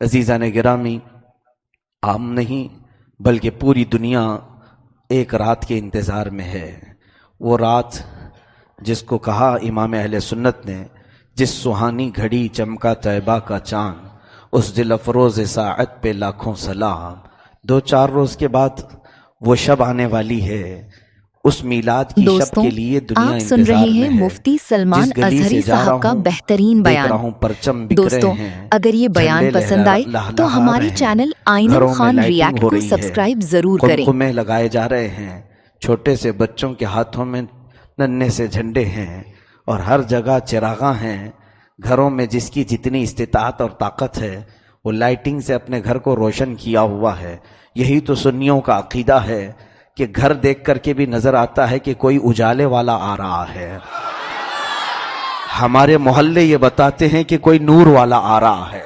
عزیزان گرامی، عام نہیں بلکہ پوری دنیا ایک رات کے انتظار میں ہے۔ وہ رات جس کو کہا امام اہل سنت نے، جس سہانی گھڑی چمکا طیبہ کا چاند، اس دل افروز ساعت پہ لاکھوں سلام۔ 2-4 روز کے بعد وہ شب آنے والی ہے۔ اس میلاد کی شب کے لیے دنیا آپ سن رہے ہیں مفتی سلمان اظہری صاحب کا بہترین بیان۔ دوستوں، اگر یہ بیان پسند آئے تو ہمارے چینل آئینہ خان ریاکٹ کو سبسکرائب ضرور کریں۔ قمقمے لگائے جا رہے ہیں، چھوٹے سے بچوں کے ہاتھوں میں ننھے سے جھنڈے ہیں، اور ہر جگہ چراغاں ہیں۔ گھروں میں جس کی جتنی استطاعت اور طاقت ہے وہ لائٹنگ سے اپنے گھر کو روشن کیا ہوا ہے۔ یہی تو سنیوں کا عقیدہ ہے کہ گھر دیکھ کر کے بھی نظر آتا ہے کہ کوئی اجالے والا آ رہا ہے۔ ہمارے محلے یہ بتاتے ہیں کہ کوئی نور والا آ رہا ہے،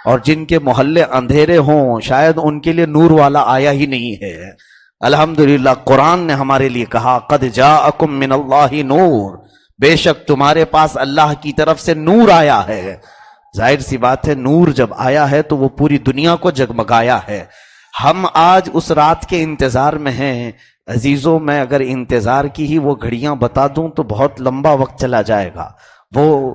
اور جن کے محلے اندھیرے ہوں شاید ان کے لیے نور والا آیا ہی نہیں ہے۔ الحمدللہ قرآن نے ہمارے لیے کہا قد جاءکم من اللہ نور، بے شک تمہارے پاس اللہ کی طرف سے نور آیا ہے۔ ظاہر سی بات ہے، نور جب آیا ہے تو وہ پوری دنیا کو جگمگایا ہے۔ ہم آج اس رات کے انتظار میں ہیں۔ عزیزوں، میں اگر انتظار کی ہی وہ گھڑیاں بتا دوں تو بہت لمبا وقت چلا جائے گا۔ وہ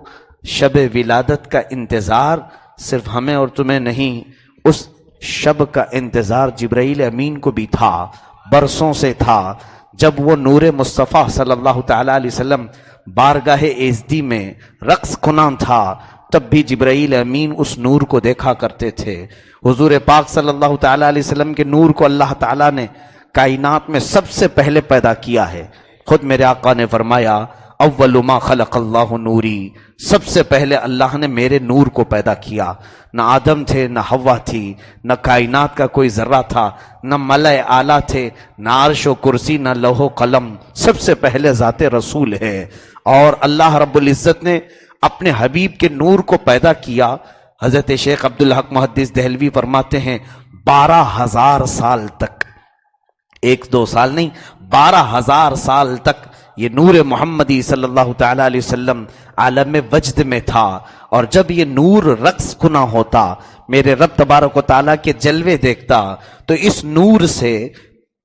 شب ولادت کا انتظار صرف ہمیں اور تمہیں نہیں، اس شب کا انتظار جبرائیل امین کو بھی تھا، برسوں سے تھا۔ جب وہ نور مصطفیٰ صلی اللہ تعالی علیہ وسلم بارگاہ ایزدی میں رقص کناں تھا، تب بھی جبرائیل امین اس نور کو دیکھا کرتے تھے۔ حضور پاک صلی اللہ تعالی علیہ وسلم کے نور کو اللہ تعالیٰ نے کائنات میں سب سے پہلے پیدا کیا ہے۔ خود میرے آقا نے فرمایا اول ما خلق اللہ نوری، سب سے پہلے اللہ نے میرے نور کو پیدا کیا۔ نہ آدم تھے، نہ حوا تھی، نہ کائنات کا کوئی ذرہ تھا، نہ ملائے اعلیٰ تھے، نہ عرش و کرسی، نہ لوح و قلم، سب سے پہلے ذات رسول ہے۔ اور اللہ رب العزت نے اپنے حبیب کے نور کو پیدا کیا۔ حضرت شیخ عبدالحق محدث دہلوی فرماتے ہیں 12,000 سال تک، 1-2 سال نہیں، 12,000 سال تک یہ نور محمدی صلی اللہ تعالی علیہ وسلم عالم وجد میں تھا۔ اور جب یہ نور رقص کنا ہوتا، میرے رب تبارک و تعالیٰ کے جلوے دیکھتا، تو اس نور سے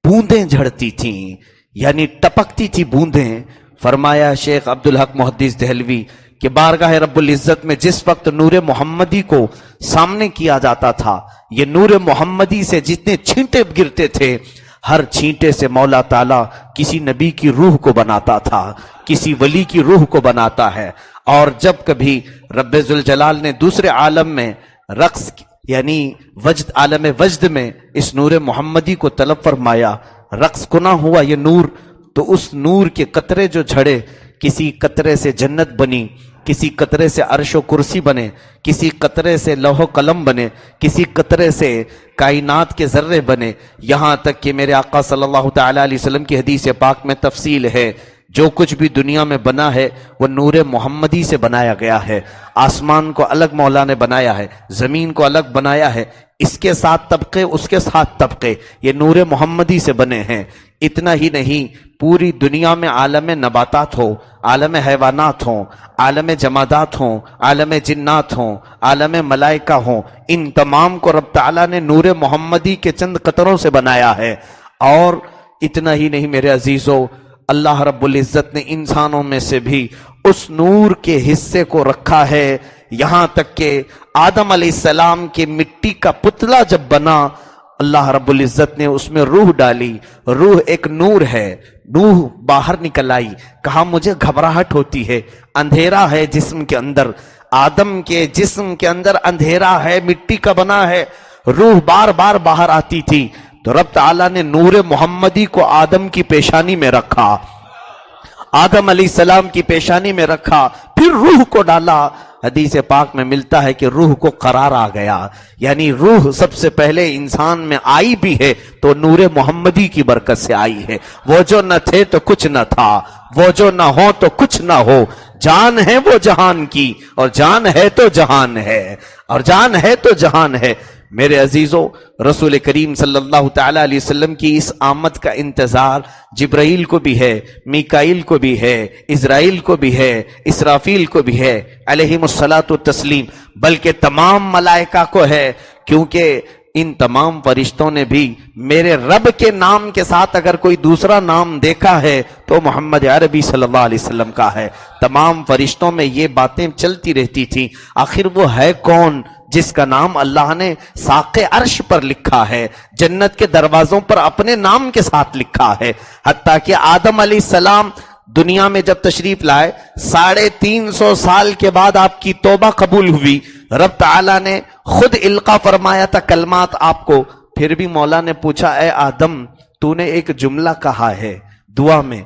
بوندیں جھڑتی تھیں، یعنی ٹپکتی تھی بوندیں۔ فرمایا شیخ عبدالحق محدث دہلوی کہ بارگاہ رب العزت میں جس وقت نور محمدی کو سامنے کیا جاتا تھا، یہ نور محمدی سے جتنے چھینٹے گرتے تھے، ہر چھینٹے سے مولا تعالیٰ کسی نبی کی روح کو بناتا تھا، کسی ولی کی روح کو بناتا ہے۔ اور جب کبھی رب ذوالجلال نے دوسرے عالم میں رقص یعنی وجد، عالم وجد میں اس نور محمدی کو طلب فرمایا، رقص کنا ہوا یہ نور، تو اس نور کے قطرے جو جھڑے، کسی قطرے سے جنت بنی، کسی قطرے سے عرش و کرسی بنے، کسی قطرے سے لوح و قلم بنے، کسی قطرے سے کائنات کے ذرے بنے، یہاں تک کہ میرے آقا صلی اللہ تعالی علیہ وسلم کی حدیث پاک میں تفصیل ہے، جو کچھ بھی دنیا میں بنا ہے وہ نور محمدی سے بنایا گیا ہے۔ آسمان کو الگ مولا نے بنایا ہے، زمین کو الگ بنایا ہے، اس کے 7 طبقے، اس کے 7 طبقے، یہ نور محمدی سے بنے ہیں۔ اتنا ہی نہیں، پوری دنیا میں عالم نباتات ہو، عالم حیوانات ہوں، عالم جمادات ہوں، عالم جنات ہوں، عالم ملائکہ ہوں، ان تمام کو رب تعالیٰ نے نور محمدی کے چند قطروں سے بنایا ہے۔ اور اتنا ہی نہیں میرے عزیزو، اللہ رب العزت نے انسانوں میں سے بھی اس نور کے حصے کو رکھا ہے، یہاں تک کہ آدم علیہ السلام کے مٹی کا پتلا جب بنا، اللہ رب العزت نے اس میں روح ڈالی۔ روح ایک نور ہے، روح باہر نکل آئی، کہا مجھے گھبراہٹ ہوتی ہے، اندھیرا ہے جسم کے اندر، آدم کے جسم کے اندر اندھیرا ہے، مٹی کا بنا ہے، روح بار بار باہر آتی تھی، تو رب تعالیٰ نے نور محمدی کو آدم کی پیشانی میں رکھا، آدم علیہ السلام کی پیشانی میں رکھا، پھر روح کو ڈالا۔ حدیث پاک میں ملتا ہے کہ روح کو قرار آ گیا، یعنی روح سب سے پہلے انسان میں آئی بھی ہے تو نور محمدی کی برکت سے آئی ہے۔ وہ جو نہ تھے تو کچھ نہ تھا، وہ جو نہ ہو تو کچھ نہ ہو، جان ہے وہ جہان کی، اور جان ہے تو جہان ہے، اور جان ہے تو جہان ہے۔ میرے عزیزو، رسول کریم صلی اللہ تعالی علیہ وسلم کی اس آمد کا انتظار جبرائیل کو بھی ہے، میکائیل کو بھی ہے، اسرائیل کو بھی ہے، اسرافیل کو بھی ہے علیہم الصلاۃ والتسلیم، بلکہ تمام ملائکہ کو ہے، کیونکہ ان تمام فرشتوں نے بھی میرے رب کے نام کے ساتھ اگر کوئی دوسرا نام دیکھا ہے تو محمد عربی صلی اللہ علیہ وسلم کا ہے۔ تمام فرشتوں میں یہ باتیں چلتی رہتی تھیں، آخر وہ ہے کون جس کا نام اللہ نے ساق عرش پر لکھا ہے، جنت کے دروازوں پر اپنے نام کے ساتھ لکھا ہے، حتیٰ کہ آدم علیہ السلام دنیا میں جب تشریف لائے 350 سال کے بعد آپ کی توبہ قبول ہوئی، رب تعالیٰ نے خود القا فرمایا تھا کلمات آپ کو، پھر بھی مولا نے پوچھا اے آدم تو نے ایک جملہ کہا ہے دعا میں،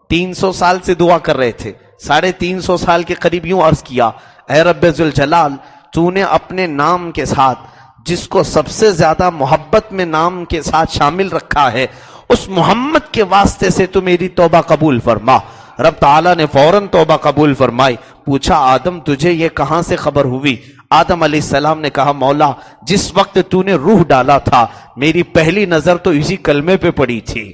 300 سال سے دعا کر رہے تھے، 350 سال کے قریب یوں عرض کیا اے رب ذوالجلال تو نے اپنے نام کے ساتھ جس کو سب سے زیادہ محبت میں نام کے ساتھ شامل رکھا ہے، اس محمد کے واسطے سے تو میری توبہ قبول فرما۔ رب تعالیٰ نے فوراً توبہ قبول فرمائی۔ پوچھا آدم تجھے یہ کہاں سے خبر ہوئی؟ آدم علیہ السلام نے کہا مولا جس وقت تو نے روح ڈالا تھا میری پہلی نظر تو اسی کلمے پہ پڑی تھی،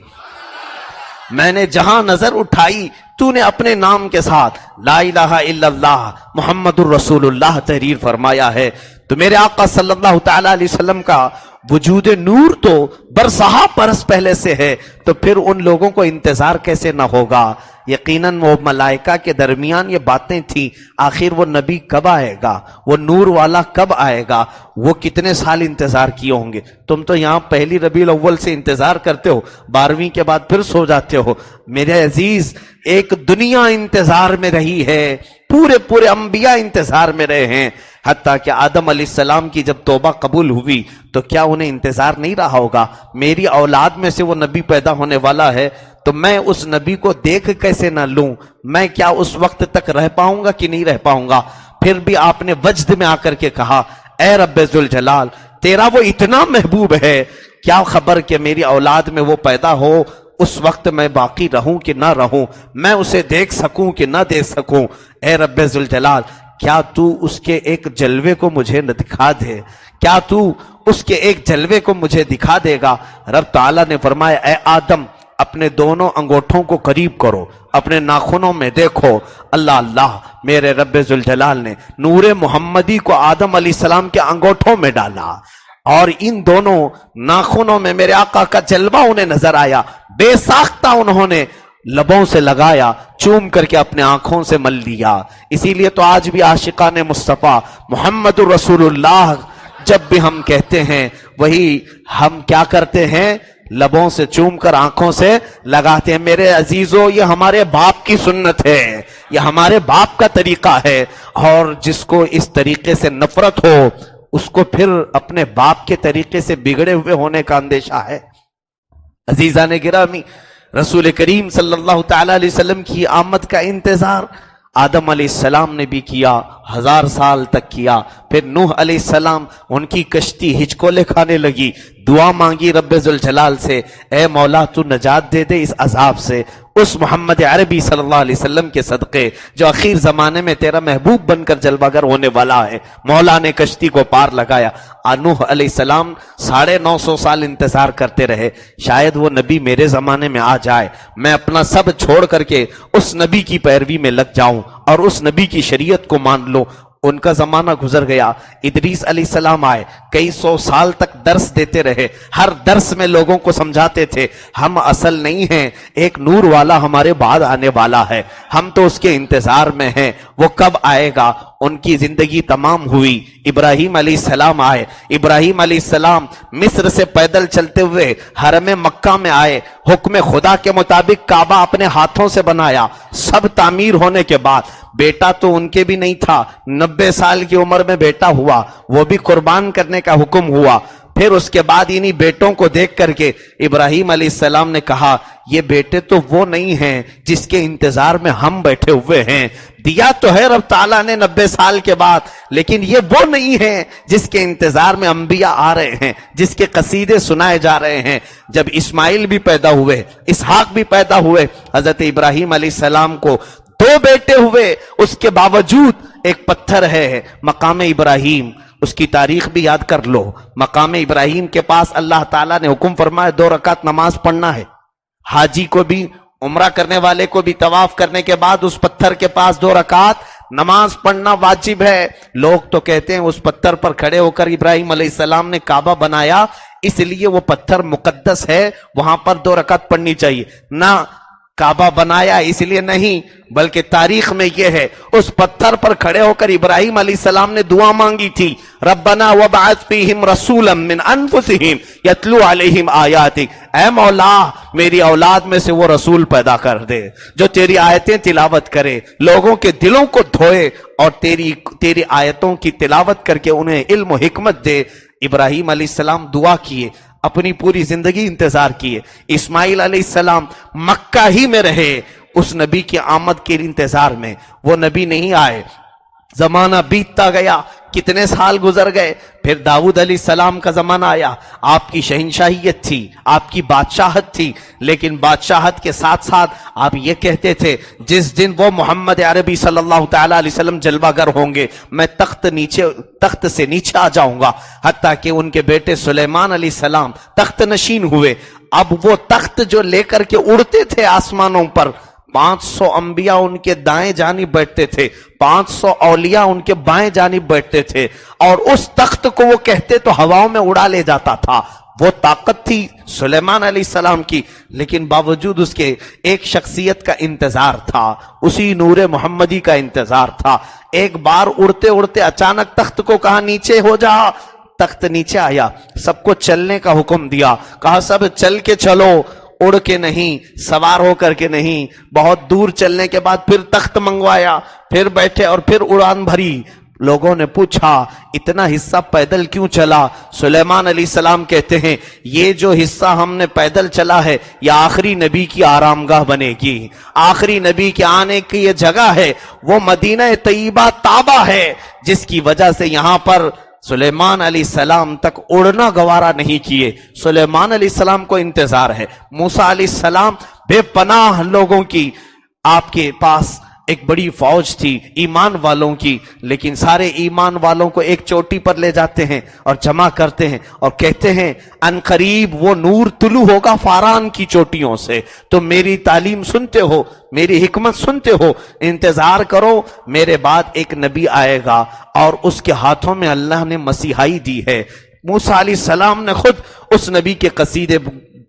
میں نے جہاں نظر اٹھائی تو نے اپنے نام کے ساتھ لا الہ الا اللہ محمد الرسول اللہ تحریر فرمایا ہے، تو میرے آقا صلی اللہ تعالی علیہ وسلم کا وجود نور تو برسہا برس پہلے سے ہے، تو پھر ان لوگوں کو انتظار کیسے نہ ہوگا؟ یقیناً وہ ملائکہ کے درمیان یہ باتیں تھیں، آخر وہ نبی کب آئے گا، وہ نور والا کب آئے گا، وہ کتنے سال انتظار کیے ہوں گے؟ تم تو یہاں پہلی ربیع الاول سے انتظار کرتے ہو، 12ویں کے بعد پھر سو جاتے ہو۔ میرے عزیز ایک دنیا انتظار میں رہی ہے، پورے انبیاء انتظار میں رہے ہیں، حتیٰ کہ آدم علیہ السلام کی جب توبہ قبول ہوئی تو کیا انہیں انتظار نہیں رہا ہوگا؟ میری اولاد میں سے وہ نبی پیدا ہونے والا ہے تو میں اس نبی کو دیکھ کیسے نہ لوں؟ میں کیا اس وقت تک رہ پاؤں گا کہ نہیں رہ پاؤں گا؟ پھر بھی آپ نے وجد میں آ کر کے کہا اے رب ذوالجلال تیرا وہ اتنا محبوب ہے، کیا خبر کہ میری اولاد میں وہ پیدا ہو، اس وقت میں باقی رہوں کہ نہ رہوں، میں اسے دیکھ سکوں کہ نہ دیکھ سکوں۔ اے رب ذوالجلال کیا تو اس کے ایک جلوے کو مجھے نہ دکھا دے؟ کیا تو اس کے ایک جلوے کو مجھے دکھا دے گا؟ رب تعالیٰ نے فرمایا اے آدم اپنے دونوں انگوٹھوں کو قریب کرو، اپنے ناخنوں میں دیکھو۔ اللہ میرے رب ذوالجلال نے نور محمدی کو آدم علیہ السلام کے انگوٹھوں میں ڈالا اور ان دونوں ناخنوں میں میرے آقا کا جلوہ انہیں نظر آیا، بے ساختہ انہوں نے لبوں سے لگایا، چوم کر کے اپنے آنکھوں سے مل لیا۔ اسی لیے تو آج بھی عاشقان مصطفیٰ محمد الرسول اللہ جب بھی ہم کہتے ہیں وہی ہم کیا کرتے ہیں؟ لبوں سے چوم کر آنکھوں سے لگاتے ہیں۔ میرے عزیزو یہ ہمارے باپ کی سنت ہے، یہ ہمارے باپ کا طریقہ ہے، اور جس کو اس طریقے سے نفرت ہو اس کو پھر اپنے باپ کے طریقے سے بگڑے ہوئے ہونے کا اندیشہ ہے۔ عزیزان گرامی رسول کریم صلی اللہ تعالی علیہ وسلم کی آمد کا انتظار آدم علیہ السلام نے بھی کیا، 1000 سال تک کیا۔ پھر نوح علیہ السلام ان کی کشتی ہچکولے کھانے لگی، دعا مانگی رب ذوالجلال سے اے مولا تو نجات دے دے اس عذاب سے، اس محمد عربی صلی اللہ علیہ وسلم کے صدقے جو اخیر زمانے میں تیرا محبوب بن کر جلوہ گر ہونے والا ہے۔ مولا نے کشتی کو پار لگایا۔ نوح علیہ السلام 950 سال انتظار کرتے رہے، شاید وہ نبی میرے زمانے میں آ جائے، میں اپنا سب چھوڑ کر کے اس نبی کی پیروی میں لگ جاؤں اور اس نبی کی شریعت کو مان لوں۔ ان کا زمانہ گزر گیا، ادریس علیہ السلام آئے، کئی 100 سال تک درس دیتے رہے، ہر درس میں لوگوں کو سمجھاتے تھے ہم اصل نہیں ہیں، ایک نور والا ہمارے بعد آنے والا ہے، ہم تو اس کے انتظار میں ہیں، وہ کب آئے گا؟ ان کی زندگی تمام ہوئی۔ ابراہیم علیہ السلام آئے، ابراہیم علیہ السلام مصر سے پیدل چلتے ہوئے حرم مکہ میں آئے، حکم خدا کے مطابق کعبہ اپنے ہاتھوں سے بنایا، سب تعمیر ہونے کے بعد بیٹا تو ان کے بھی نہیں تھا، 90 سال کی عمر میں بیٹا ہوا، وہ بھی قربان کرنے کا حکم ہوا۔ پھر اس کے بعد انہی بیٹوں کو دیکھ کر کے ابراہیم علیہ السلام نے کہا یہ بیٹے تو وہ نہیں ہیں جس کے انتظار میں ہم بیٹھے ہوئے ہیں، دیا تو ہے رب تعالیٰ نے 90 سال کے بعد، لیکن یہ وہ نہیں ہیں جس کے انتظار میں انبیاء آ رہے ہیں، جس کے قصیدے سنائے جا رہے ہیں۔ جب اسماعیل بھی پیدا ہوئے، اسحاق بھی پیدا ہوئے، حضرت ابراہیم علیہ السلام کو 2 بیٹے ہوئے، اس کے باوجود ایک پتھر ہے مقام ابراہیم، اس کی تاریخ بھی یاد کر لو. مقام ابراہیم کے پاس اللہ تعالیٰ نے حکم فرمایا 2 رکعت نماز پڑھنا ہے. حاجی کو بھی، عمرہ کرنے والے کو بھی طواف کرنے کے بعد اس پتھر کے پاس 2 رکعت نماز پڑھنا واجب ہے. لوگ تو کہتے ہیں اس پتھر پر کھڑے ہو کر ابراہیم علیہ السلام نے کعبہ بنایا اس لیے وہ پتھر مقدس ہے، وہاں پر 2 رکعت پڑھنی چاہیے. نہ، کعبہ بنایا اس لیے نہیں، بلکہ تاریخ میں یہ ہے اس پتھر پر کھڑے ہو کر ابراہیم علیہ السلام نے دعا مانگی تھی، ربنا وبعث فیہم رسولا من انفسہم یتلو علیہم آیاتک. اے مولا میری اولاد میں سے وہ رسول پیدا کر دے جو تیری آیتیں تلاوت کرے، لوگوں کے دلوں کو دھوئے اور تیری آیتوں کی تلاوت کر کے انہیں علم و حکمت دے. ابراہیم علیہ السلام دعا کیے، اپنی پوری زندگی انتظار کیے. اسماعیل علیہ السلام مکہ ہی میں رہے اس نبی کی آمد کے انتظار میں. وہ نبی نہیں آئے، زمانہ بیتتا گیا، کتنے سال گزر گئے. پھر داؤد علیہ السلام کا زمانہ آیا. آپ کی شہنشاہیت تھی، آپ کی بادشاہت تھی، لیکن بادشاہت کے ساتھ ساتھ آپ یہ کہتے تھے جس دن وہ محمد عربی صلی اللہ تعالی علیہ وسلم جلوہ گر ہوں گے میں تخت سے نیچے آ جاؤں گا. حتیٰ کہ ان کے بیٹے سلیمان علیہ السلام تخت نشین ہوئے. اب وہ تخت جو لے کر کے اڑتے تھے آسمانوں پر، 500 انبیاء ان کے دائیں جانب بیٹھتے تھے، 500 اولیاء ان کے بائیں جانب بیٹھتے تھے، اور اس تخت کو وہ کہتے تو ہواؤں میں اڑا لے جاتا تھا. وہ طاقت تھی سلیمان علیہ السلام کی، لیکن باوجود اس کے ایک شخصیت کا انتظار تھا، اسی نور محمدی کا انتظار تھا. ایک بار اڑتے اڑتے اچانک تخت کو کہا نیچے ہو جا. تخت نیچے آیا، سب کو چلنے کا حکم دیا، کہا سب چل کے چلو، اڑ کے نہیں، سوار ہو کر کے نہیں. بہت دور چلنے کے بعد پھر تخت منگوایا، پھر بیٹھے اور پھر اڑان بھری. لوگوں نے پوچھا اتنا حصہ پیدل کیوں چلا؟ سلیمان علیہ السلام کہتے ہیں یہ جو حصہ ہم نے پیدل چلا ہے یہ آخری نبی کی آرام گاہ بنے گی، آخری نبی کے آنے کی یہ جگہ ہے، وہ مدینہ طیبہ طابہ ہے جس کی وجہ سے یہاں پر سلیمان علیہ السلام تک اڑنا گوارا نہیں کیے. سلیمان علیہ السلام کو انتظار ہے. موسیٰ علیہ السلام بے پناہ لوگوں کی، آپ کے پاس ایک بڑی فوج تھی ایمان والوں کی، لیکن سارے ایمان والوں کو ایک چوٹی پر لے جاتے ہیں اور جمع کرتے ہیں اور کہتے ہیں ان قریب وہ نور طلوع ہوگا فاران کی چوٹیوں سے. تو میری تعلیم سنتے ہو، میری حکمت سنتے ہو، انتظار کرو، میرے بعد ایک نبی آئے گا اور اس کے ہاتھوں میں اللہ نے مسیحائی دی ہے. موسیٰ علیہ السلام نے خود اس نبی کے قصیدے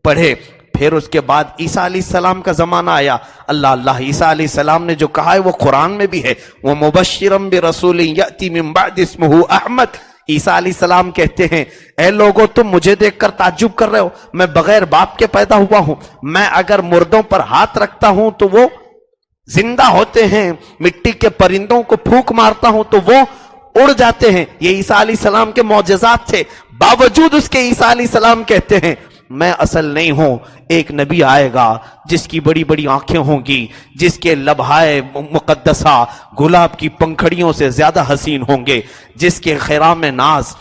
پڑھے. پھر اس کے بعد عیسیٰ علیہ السلام کا زمانہ آیا. اللہ عیسیٰ علیہ السلام نے جو کہا ہے وہ قرآن میں بھی ہے، وَمُبَشِّرًا بِرَسُولٍ يَأْتِي مِن بَعْدِ اسْمُهُ احمد. عیسیٰ علیہ السلام کہتے ہیں اے لوگو تم مجھے دیکھ کر تعجب کر رہے ہو، میں بغیر باپ کے پیدا ہوا ہوں، میں اگر مردوں پر ہاتھ رکھتا ہوں تو وہ زندہ ہوتے ہیں، مٹی کے پرندوں کو پھونک مارتا ہوں تو وہ اڑ جاتے ہیں. یہ عیسیٰ علیہ السلام کے معجزات تھے. باوجود اس کے عیسیٰ علیہ السلام کہتے ہیں میں اصل نہیں ہوں، ایک نبی آئے گا جس کی بڑی بڑی آنکھیں ہوں گی، جس کے لبہائے مقدسہ گلاب کی پنکھڑیوں سے زیادہ حسین ہوں گے، جس کے خرام ناز،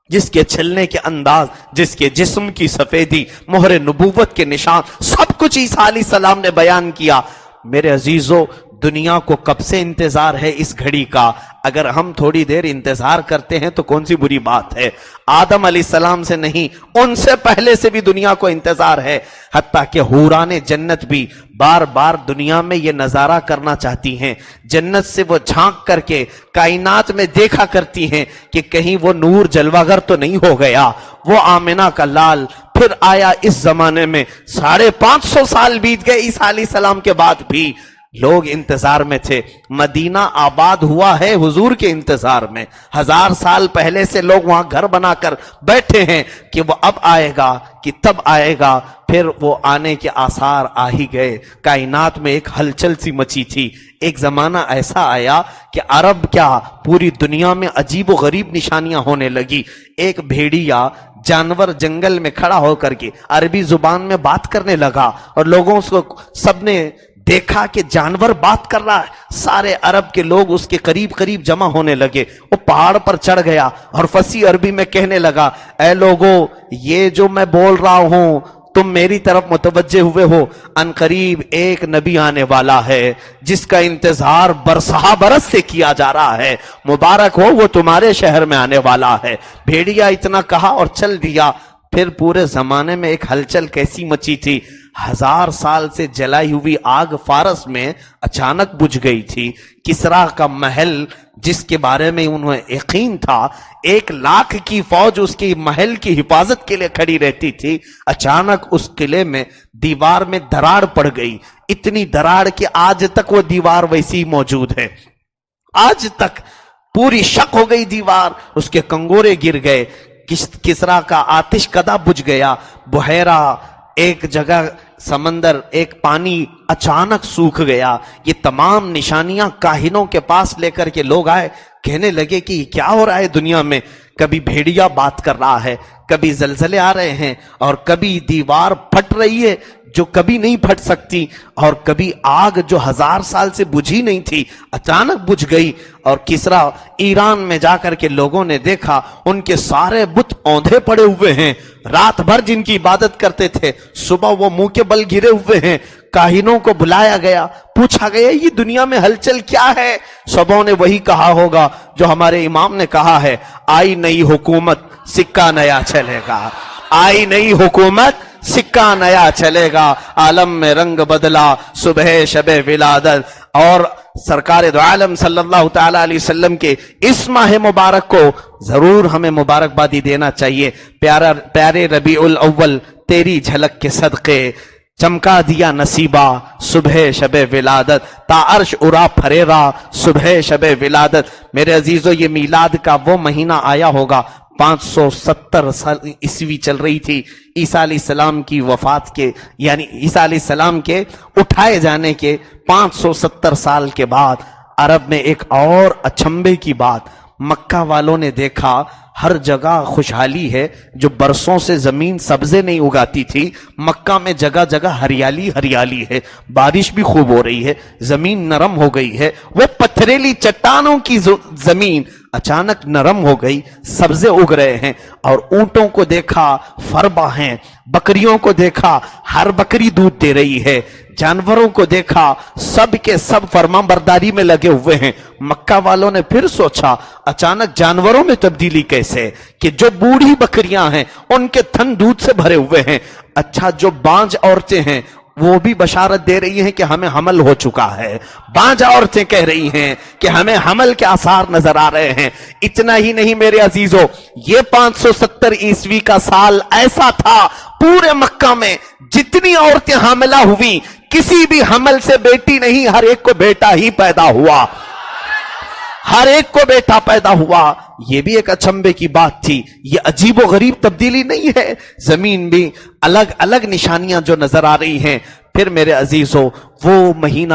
جس کے چلنے کے انداز، جس کے جسم کی سفیدی، مہر نبوت کے نشان، سب کچھ عیسیٰ علیہ السلام نے بیان کیا. میرے عزیزو، دنیا کو کب سے انتظار ہے اس گھڑی کا؟ اگر ہم تھوڑی دیر انتظار کرتے ہیں تو کون سی بری بات ہے؟ آدم علیہ السلام سے نہیں، ان سے پہلے سے بھی دنیا کو انتظار ہے. حتیٰ کہ حوران جنت بھی بار بار دنیا میں یہ نظارہ کرنا چاہتی ہیں. جنت سے وہ جھانک کر کے کائنات میں دیکھا کرتی ہیں کہ کہیں وہ نور جلوہ گر تو نہیں ہو گیا. وہ آمنہ کا لال پھر آیا اس زمانے میں. 550 سال بیت گئے عیسیٰ علیہ السلام کے بعد بھی لوگ انتظار میں تھے. مدینہ آباد ہوا ہے حضور کے انتظار میں. 1000 سال پہلے سے لوگ وہاں گھر بنا کر بیٹھے ہیں کہ وہ اب آئے گا کہ تب آئے گا. پھر وہ آنے کے آثار آ ہی گئے. کائنات میں ایک ہلچل سی مچی تھی. ایک زمانہ ایسا آیا کہ عرب کیا پوری دنیا میں عجیب و غریب نشانیاں ہونے لگی. ایک بھیڑیا جانور جنگل میں کھڑا ہو کر کے عربی زبان میں بات کرنے لگا اور لوگوں کو سب نے دیکھا کہ جانور بات کر رہا ہے. سارے عرب کے لوگ اس کے قریب قریب جمع ہونے لگے. وہ پہاڑ پر چڑھ گیا اور فصیح عربی میں کہنے لگا اے لوگو یہ جو میں بول رہا ہوں تم میری طرف متوجہ ہوئے ہو، ان قریب ایک نبی آنے والا ہے جس کا انتظار برسہ برس سے کیا جا رہا ہے، مبارک ہو وہ تمہارے شہر میں آنے والا ہے۔ بھیڑیا اتنا کہا اور چل دیا۔ پھر پورے زمانے میں ایک ہلچل کیسی مچی تھی، 1000 سال سے جلائی ہوئی آگ فارس میں اچانک بجھ گئی تھی۔ کسرا کا محل جس کے بارے میں انہیں یقین تھا 1 لاکھ کی فوج اس کی محل کی حفاظت کے لیے کھڑی رہتی تھی، اچانک اس قلعے میں دیوار میں دراڑ پڑ گئی، اتنی دراڑ کہ آج تک وہ دیوار ویسی موجود ہے، آج تک پوری شق ہو گئی دیوار، اس کے کنگورے گر گئے، کسرا کا آتش کدا بجھ گیا، بحیرہ ایک جگہ سمندر ایک پانی اچانک سوکھ گیا۔ یہ تمام نشانیاں کاہنوں کے پاس لے کر کے لوگ آئے، کہنے لگے کہ یہ کیا ہو رہا ہے دنیا میں، کبھی بھیڑیا بات کر رہا ہے، کبھی زلزلے آ رہے ہیں، اور کبھی دیوار پھٹ رہی ہے جو کبھی نہیں پھٹ سکتی، اور کبھی آگ جو 1000 سال سے بجھی نہیں تھی اچانک بجھ گئی۔ اور کسرا ایران میں جا کر کے لوگوں نے دیکھا ان کے سارے بت اوندھے پڑے ہوئے ہیں، رات بھر جن کی عبادت کرتے تھے صبح وہ منہ کے بل گرے ہوئے ہیں۔ کاہنوں کو بلایا گیا، پوچھا گیا یہ دنیا میں ہلچل کیا ہے؟ سبوں نے وہی کہا ہوگا جو ہمارے امام نے کہا ہے، آئی نئی حکومت سکہ نیا چلے گا، آئی نئی حکومت سکہ نیا چلے گا، عالم میں رنگ بدلا صبح شب ولادت۔ اور سرکار دو عالم صلی اللہ تعالی علیہ وسلم کے اس ماہ مبارک کو ضرور ہمیں مبارکبادی دینا چاہیے۔ پیارے ربیع الاول تیری جھلک کے صدقے چمکا دیا نصیبہ صبح شب ولادت، تا عرش ارا پھریرا صبح شب ولادت۔ میرے عزیزو یہ میلاد کا وہ مہینہ آیا ہوگا 570 سال عیسوی چل رہی تھی، عیسیٰ علیہ السلام کی وفات کے یعنی عیسیٰ علیہ السلام کے اٹھائے جانے کے 570 سال کے بعد عرب میں ایک اور اچنبے کی بات، مکہ والوں نے دیکھا ہر جگہ خوشحالی ہے، جو برسوں سے زمین سبزے نہیں اگاتی تھی مکہ میں جگہ جگہ ہریالی ہریالی ہے، بارش بھی خوب ہو رہی ہے، زمین نرم ہو گئی ہے، وہ پتھریلی چٹانوں کی زمین اچانک نرم ہو گئی، سبزے اگ رہے ہیں، اور اونٹوں کو دیکھا فربا ہیں، بکریوں کو دیکھا ہر بکری دودھ دے رہی ہے، جانوروں کو دیکھا سب کے سب فرمان برداری میں لگے ہوئے ہیں۔ مکہ والوں نے پھر سوچا اچانک جانوروں میں تبدیلی کیسے، کہ جو بوڑھی بکریاں ہیں ان کے تھن دودھ سے بھرے ہوئے ہیں، اچھا جو بانج عورتیں ہیں وہ بھی بشارت دے رہی ہیں کہ ہمیں حمل ہو چکا ہے، بانج عورتیں کہہ رہی ہیں کہ ہمیں حمل کے آثار نظر آ رہے ہیں۔ اتنا ہی نہیں میرے عزیزو، یہ 570 عیسوی کا سال ایسا تھا پورے مکہ میں جتنی عورتیں حاملہ ہوئی کسی بھی حمل سے بیٹی نہیں، ہر ایک کو بیٹا ہی پیدا ہوا، ہر ایک کو بیٹا پیدا ہوا۔ یہ بھی ایک اچنبے کی بات تھی، یہ عجیب و غریب تبدیلی نہیں ہے، زمین بھی الگ الگ نشانیاں جو نظر آ رہی ہیں۔ پھر میرے عزیزو وہ مہینہ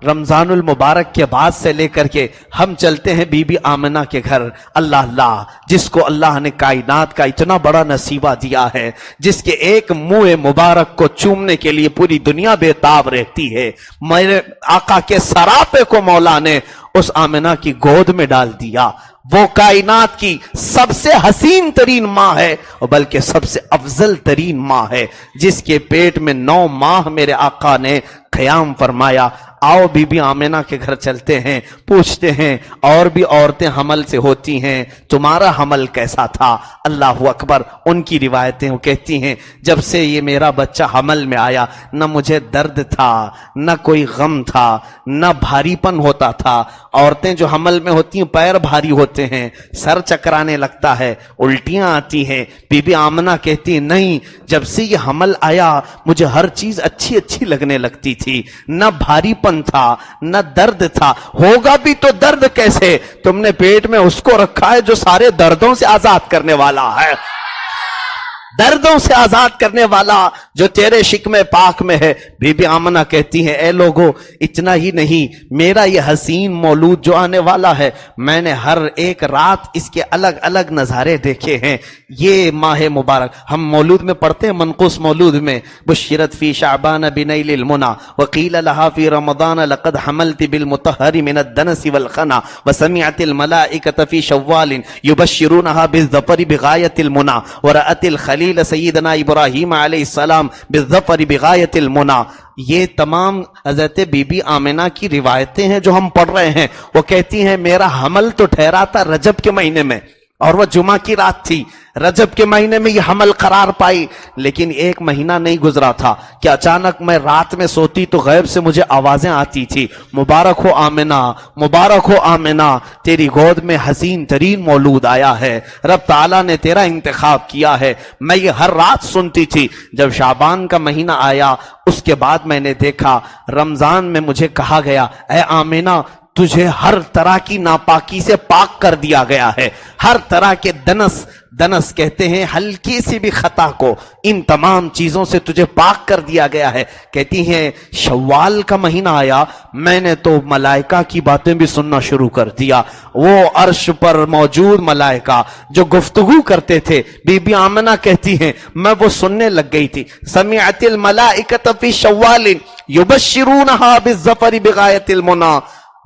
رمضان المبارک کے بعد سے لے کر کے ہم چلتے ہیں بی بی آمنہ کے گھر، اللہ جس کو اللہ نے کائنات کا اتنا بڑا نصیبہ دیا ہے، جس کے ایک منہ مبارک کو چومنے کے لیے پوری دنیا بے تاب رہتی ہے۔ میرے آقا کے سراپے کو مولا نے اس آمنہ کی گود میں ڈال دیا۔ وہ کائنات کی سب سے حسین ترین ماں ہے، بلکہ سب سے افضل ترین ماں ہے، جس کے پیٹ میں 9 ماہ میرے آقا نے قیام فرمایا۔ آؤ بی بی آمنہ کے گھر چلتے ہیں، پوچھتے ہیں اور بھی عورتیں حمل سے ہوتی ہیں، تمہارا حمل کیسا تھا؟ اللہ اکبر، ان کی روایتیں وہ کہتی ہیں جب سے یہ میرا بچہ حمل میں آیا نہ مجھے درد تھا، نہ کوئی غم تھا، نہ بھاری پن ہوتا تھا۔ عورتیں جو حمل میں ہوتی ہیں پیر بھاری ہوتے ہیں، سر چکرانے لگتا ہے، الٹیاں آتی ہیں۔ بی بی آمنہ کہتی ہیں نہیں، جب سے یہ حمل آیا مجھے ہر چیز اچھی اچھی لگنے لگتی تھی، نہ بھاری پن تھا نہ درد تھا۔ ہوگا بھی تو درد کیسے؟ تم نے پیٹ میں اس کو رکھا ہے جو سارے دردوں سے آزاد کرنے والا ہے، دردوں سے آزاد کرنے والا جو تیرے شکم پاک میں ہے۔ بی بی آمنہ کہتی ہیں اے لوگو، اتنا ہی نہیں، میرا یہ حسین مولود جو آنے والا ہے میں نے ہر ایک رات اس کے الگ الگ نظارے دیکھے ہیں۔ یہ ماہ مبارک ہم مولود میں پڑھتے ہیں، منقوص مولود میں بشرت فی شعبان بنیل المنى وقیل لها فی رمضان لقد حملت بالمطہر من الدنس والخنا وسمعت الملائکة فی شوال یبشرونها بالظفر بغایت المنى ورأت الخلیل الخلیل سیدنا ابراہیم علیہ السلام بالظفر بغایت المنی. یہ تمام حضرت بی بی آمنہ کی روایتیں ہیں جو ہم پڑھ رہے ہیں. وہ کہتی ہیں میرا حمل تو ٹھہرا تھا رجب کے مہینے میں، اور وہ جمعہ کی رات تھی. رجب کے مہینے میں یہ حمل قرار پائی، لیکن ایک مہینہ نہیں گزرا تھا کہ اچانک میں رات میں سوتی تو غیب سے مجھے آوازیں آتی تھی، مبارک ہو آمنہ، مبارک ہو آمنہ، تیری گود میں حسین ترین مولود آیا ہے، رب تعالیٰ نے تیرا انتخاب کیا ہے. میں یہ ہر رات سنتی تھی. جب شعبان کا مہینہ آیا اس کے بعد میں نے دیکھا رمضان میں مجھے کہا گیا اے آمنہ تجھے ہر طرح کی ناپاکی سے پاک کر دیا گیا ہے، ہر طرح کے دنس کہتے ہیں ہلکی سی بھی خطا کو، ان تمام چیزوں سے تجھے پاک کر دیا گیا ہے. کہتی ہیں شوال کا مہینہ آیا، میں نے تو ملائکہ کی باتیں بھی سننا شروع کر دیا. وہ عرش پر موجود ملائکہ جو گفتگو کرتے تھے، بی بی آمنہ کہتی ہیں میں وہ سننے لگ گئی تھی. سمعت الملائکۃ فی شوال یبشرونہا بالظفر بغایت المنی.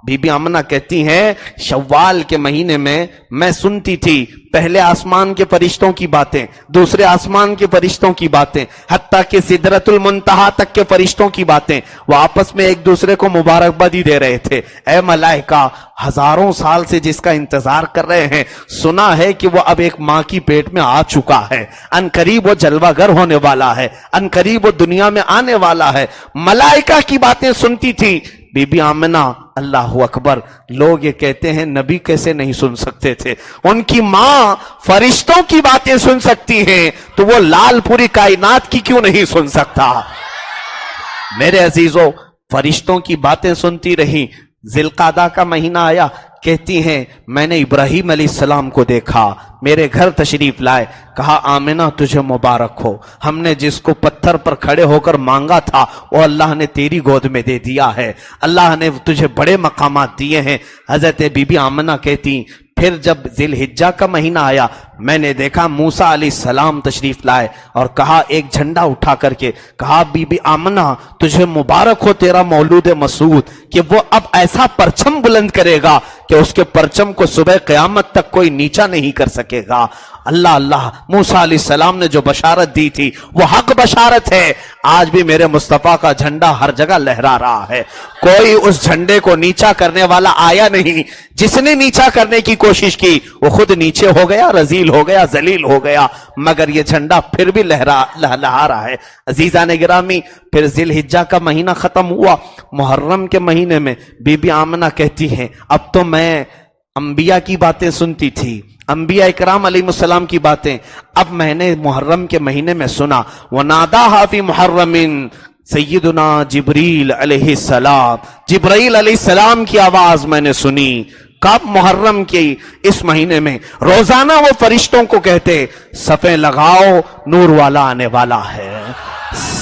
بی بی آمنہ کہتی ہیں شوال کے مہینے میں سنتی تھی پہلے آسمان کے فرشتوں کی باتیں، دوسرے آسمان کے فرشتوں کی باتیں، حتیٰ کہ سدرۃ المنتہا تک کے فرشتوں کی باتیں. وہ آپس میں ایک دوسرے کو مبارکبادی دے رہے تھے. اے ملائکہ ہزاروں سال سے جس کا انتظار کر رہے ہیں، سنا ہے کہ وہ اب ایک ماں کی پیٹ میں آ چکا ہے، ان قریب وہ جلوہ گر ہونے والا ہے، ان قریب وہ دنیا میں آنے والا ہے. ملائکہ کی باتیں سنتی تھی بی بی آمنہ. اللہ اکبر. لوگ یہ کہتے ہیں نبی کیسے نہیں سن سکتے تھے؟ ان کی ماں فرشتوں کی باتیں سن سکتی ہیں تو وہ لال پوری کائنات کی کیوں نہیں سن سکتا؟ میرے عزیزو فرشتوں کی باتیں سنتی رہی. ذی القعدہ کا مہینہ آیا، کہتی ہیں میں نے ابراہیم علیہ السلام کو دیکھا، میرے گھر تشریف لائے، کہا آمنہ تجھے مبارک ہو، ہم نے جس کو پتھر پر کھڑے ہو کر مانگا تھا وہ اللہ نے تیری گود میں دے دیا ہے، اللہ نے تجھے بڑے مقامات دیے ہیں. حضرت بی بی آمنہ کہتی پھر جب ذی الحجہ کا مہینہ آیا میں نے دیکھا موسیٰ علیہ السلام تشریف لائے اور کہا ایک جھنڈا اٹھا کر کے کہا بی بی آمنہ تجھے مبارک ہو تیرا مولود مسعود کہ وہ اب ایسا پرچم بلند کرے گا کہ اس کے پرچم کو صبح قیامت تک کوئی نیچا نہیں کر سکے گا. اللہ اللہ. موسیٰ علیہ السلام نے جو بشارت دی تھی وہ حق بشارت ہے. آج بھی میرے مصطفیٰ کا جھنڈا ہر جگہ لہرا رہا ہے. کوئی اس جھنڈے کو نیچا کرنے والا آیا نہیں. جس نے نیچا کرنے کی کوشش کی وہ خود نیچے ہو گیا، رذیل ہو گیا، ذلیل ہو گیا. مگر یہ جھنڈا پھر بھی لہرا رہا ہے. عزیزان گرامی پھر ذی الحجہ کا مہینہ ختم ہوا. محرم کے مہینے میں بی بی آمنہ کہتی ہیں اب تو میں انبیاء کی باتیں سنتی تھی، انبیاء اکرام علیہ السلام کی باتیں، اب میں نے محرم کے مہینے میں سنا وَنَادَاهَا فِي مُحَرَّمٍ سیدنا جبریل علیہ السلام. جبرائیل علیہ السلام کی آواز میں نے سنی. کب؟ محرم کی اس مہینے میں. روزانہ وہ فرشتوں کو کہتے صفیں لگاؤ نور والا آنے والا ہے،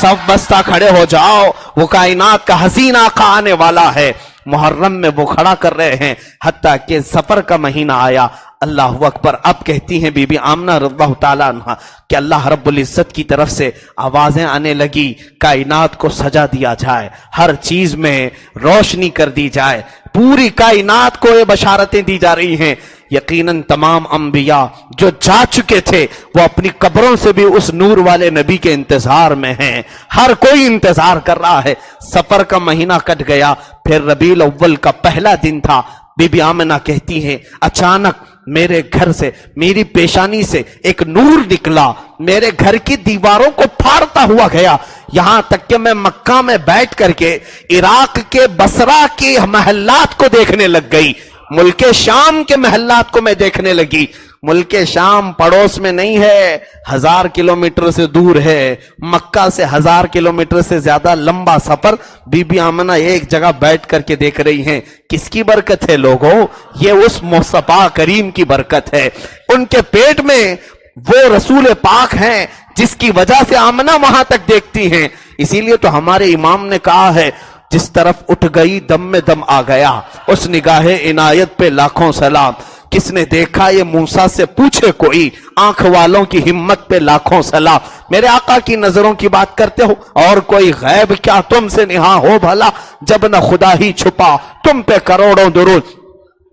سب بستہ کھڑے ہو جاؤ، وہ کائنات کا حسین آقا آنے والا ہے. محرم میں وہ کھڑا کر رہے ہیں حتیٰ کہ سفر کا مہینہ آیا. اللہ اکبر. اب کہتی ہیں بی بی آمنہ رضی اللہ تعالیٰ عنہ کہ اللہ رب العزت کی طرف سے آوازیں آنے لگی کائنات کو سجا دیا جائے، ہر چیز میں روشنی کر دی جائے، پوری کائنات کو یہ بشارتیں دی جا رہی ہیں. یقیناً تمام انبیاء جو جا چکے تھے وہ اپنی قبروں سے بھی اس نور والے نبی کے انتظار میں ہیں. ہر کوئی انتظار کر رہا ہے. سفر کا مہینہ کٹ گیا. پھر ربیع الاول کا پہلا دن تھا. بی بی آمنہ کہتی ہیں اچانک میرے گھر سے، میری پیشانی سے ایک نور نکلا، میرے گھر کی دیواروں کو پھاڑتا ہوا گیا، یہاں تک کہ میں مکہ میں بیٹھ کر کے عراق کے بصرہ کے محلات کو دیکھنے لگ گئی، ملک شام کے محلات کو میں دیکھنے لگی. ملک شام پڑوس میں نہیں ہے، 1000 کلومیٹر سے دور ہے. مکہ سے 1000 کلومیٹر سے زیادہ لمبا سفر بی بی آمنہ ایک جگہ بیٹھ کر کے دیکھ رہی ہیں. کس کی برکت ہے لوگوں؟ یہ اس مصطفیٰ کریم کی برکت ہے. ان کے پیٹ میں وہ رسول پاک ہیں جس کی وجہ سے آمنہ وہاں تک دیکھتی ہیں. اسی لیے تو ہمارے امام نے کہا ہے جس طرف اٹھ گئی دم میں دم آ گیا، اس نگاہ عنایت پہ لاکھوں سلام. کس نے دیکھا یہ موسیٰ سے پوچھے کوئی، آنکھ والوں کی ہمت پہ لاکھوں سلام. میرے آقا کی نظروں کی بات کرتے ہو اور کوئی غیب کیا تم سے نہا ہو بھلا، جب نہ خدا ہی چھپا تم پہ کروڑوں درود.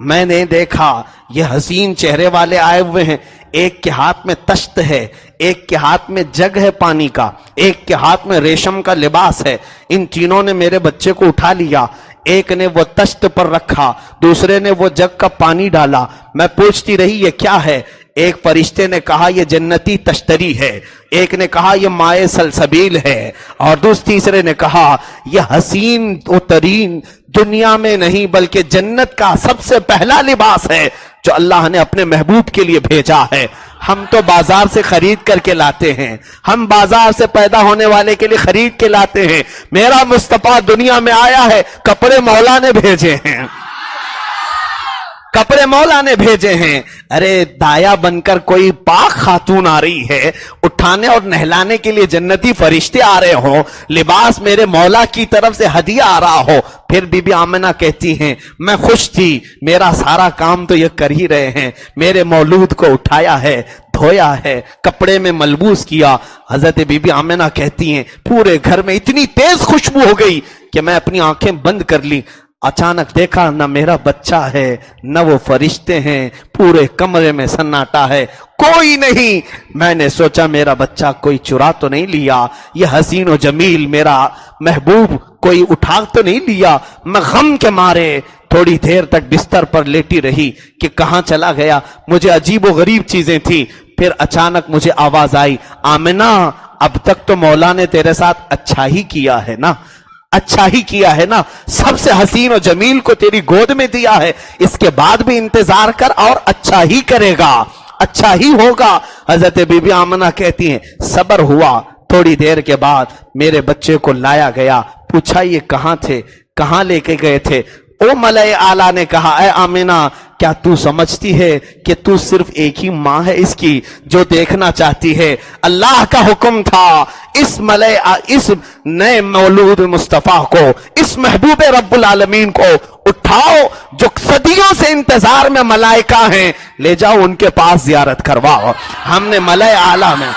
میں نے دیکھا یہ حسین چہرے والے آئے ہوئے ہیں، ایک کے ہاتھ میں تشت ہے، ایک کے ہاتھ میں جگ ہے پانی کا، ایک کے ہاتھ میں ریشم کا لباس ہے۔ ان تینوں نے میرے بچے کو اٹھا لیا، ایک نے وہ تشت پر رکھا، دوسرے نے وہ جگ کا پانی ڈالا۔ میں پوچھتی رہی یہ کیا ہے؟ ایک فرشتے نے کہا یہ جنتی تشتری ہے، ایک نے کہا یہ مائع سلسبیل ہے، اور تیسرے نے کہا یہ حسین و ترین دنیا میں نہیں بلکہ جنت کا سب سے پہلا لباس ہے جو اللہ نے اپنے محبوب کے لیے بھیجا ہے۔ ہم تو بازار سے خرید کر کے لاتے ہیں، ہم بازار سے پیدا ہونے والے کے لیے خرید کے لاتے ہیں۔ میرا مصطفیٰ دنیا میں آیا ہے، کپڑے مولا نے بھیجے ہیں، کپڑے مولا نے بھیجے ہیں۔ ارے دایا بن کر کوئی پاک خاتون آ رہی ہے، اٹھانے اور نہلانے کے لیے جنتی فرشتے آ رہے ہوں، لباس میرے مولا کی طرف سے ہدیہ آ رہا ہو، پھر بی بی آمنہ کہتی ہیں میں خوش تھی، میرا سارا کام تو یہ کر ہی رہے ہیں، میرے مولود کو اٹھایا ہے، دھویا ہے، کپڑے میں ملبوس کیا۔ حضرت بی بی آمنہ کہتی ہیں پورے گھر میں اتنی تیز خوشبو ہو گئی کہ میں اپنی آنکھیں بند کر لی۔ اچانک دیکھا نہ میرا بچہ ہے نہ وہ فرشتے ہیں، پورے کمرے میں سناٹا ہے، کوئی نہیں۔ میں نے سوچا میرا بچہ کوئی چرا تو نہیں لیا، یہ حسین و جمیل میرا محبوب کوئی اٹھا تو نہیں لیا۔ میں غم کے مارے تھوڑی دیر تک بستر پر لیٹی رہی کہ کہاں چلا گیا۔ مجھے عجیب و غریب چیزیں تھی۔ پھر اچانک مجھے آواز آئی آمنہ اب تک تو مولا نے تیرے ساتھ اچھا ہی کیا ہے نا، اچھا ہی کیا ہے نا، سب سے حسین و جمیل کو تیری گود میں دیا ہے، اس کے بعد بھی انتظار کر اور اچھا ہی کرے گا، اچھا ہی ہوگا۔ حضرت بی بی آمنہ کہتی ہیں صبر ہوا، تھوڑی دیر کے بعد میرے بچے کو لایا گیا، پوچھا یہ کہاں تھے، کہاں لے کے گئے تھے؟ او ملائے اعلیٰ نے کہا اے آمنہ کیا تو سمجھتی ہے کہ تو صرف ایک ہی ماں ہے اس کی جو دیکھنا چاہتی ہے؟ اللہ کا حکم تھا اس نئے مولود مصطفیٰ کو، اس محبوب رب العالمین کو اٹھاؤ، جو صدیوں سے انتظار میں ملائکہ ہیں، لے جاؤ ان کے پاس زیارت کرواؤ۔ ہم نے ملائے اعلیٰ میں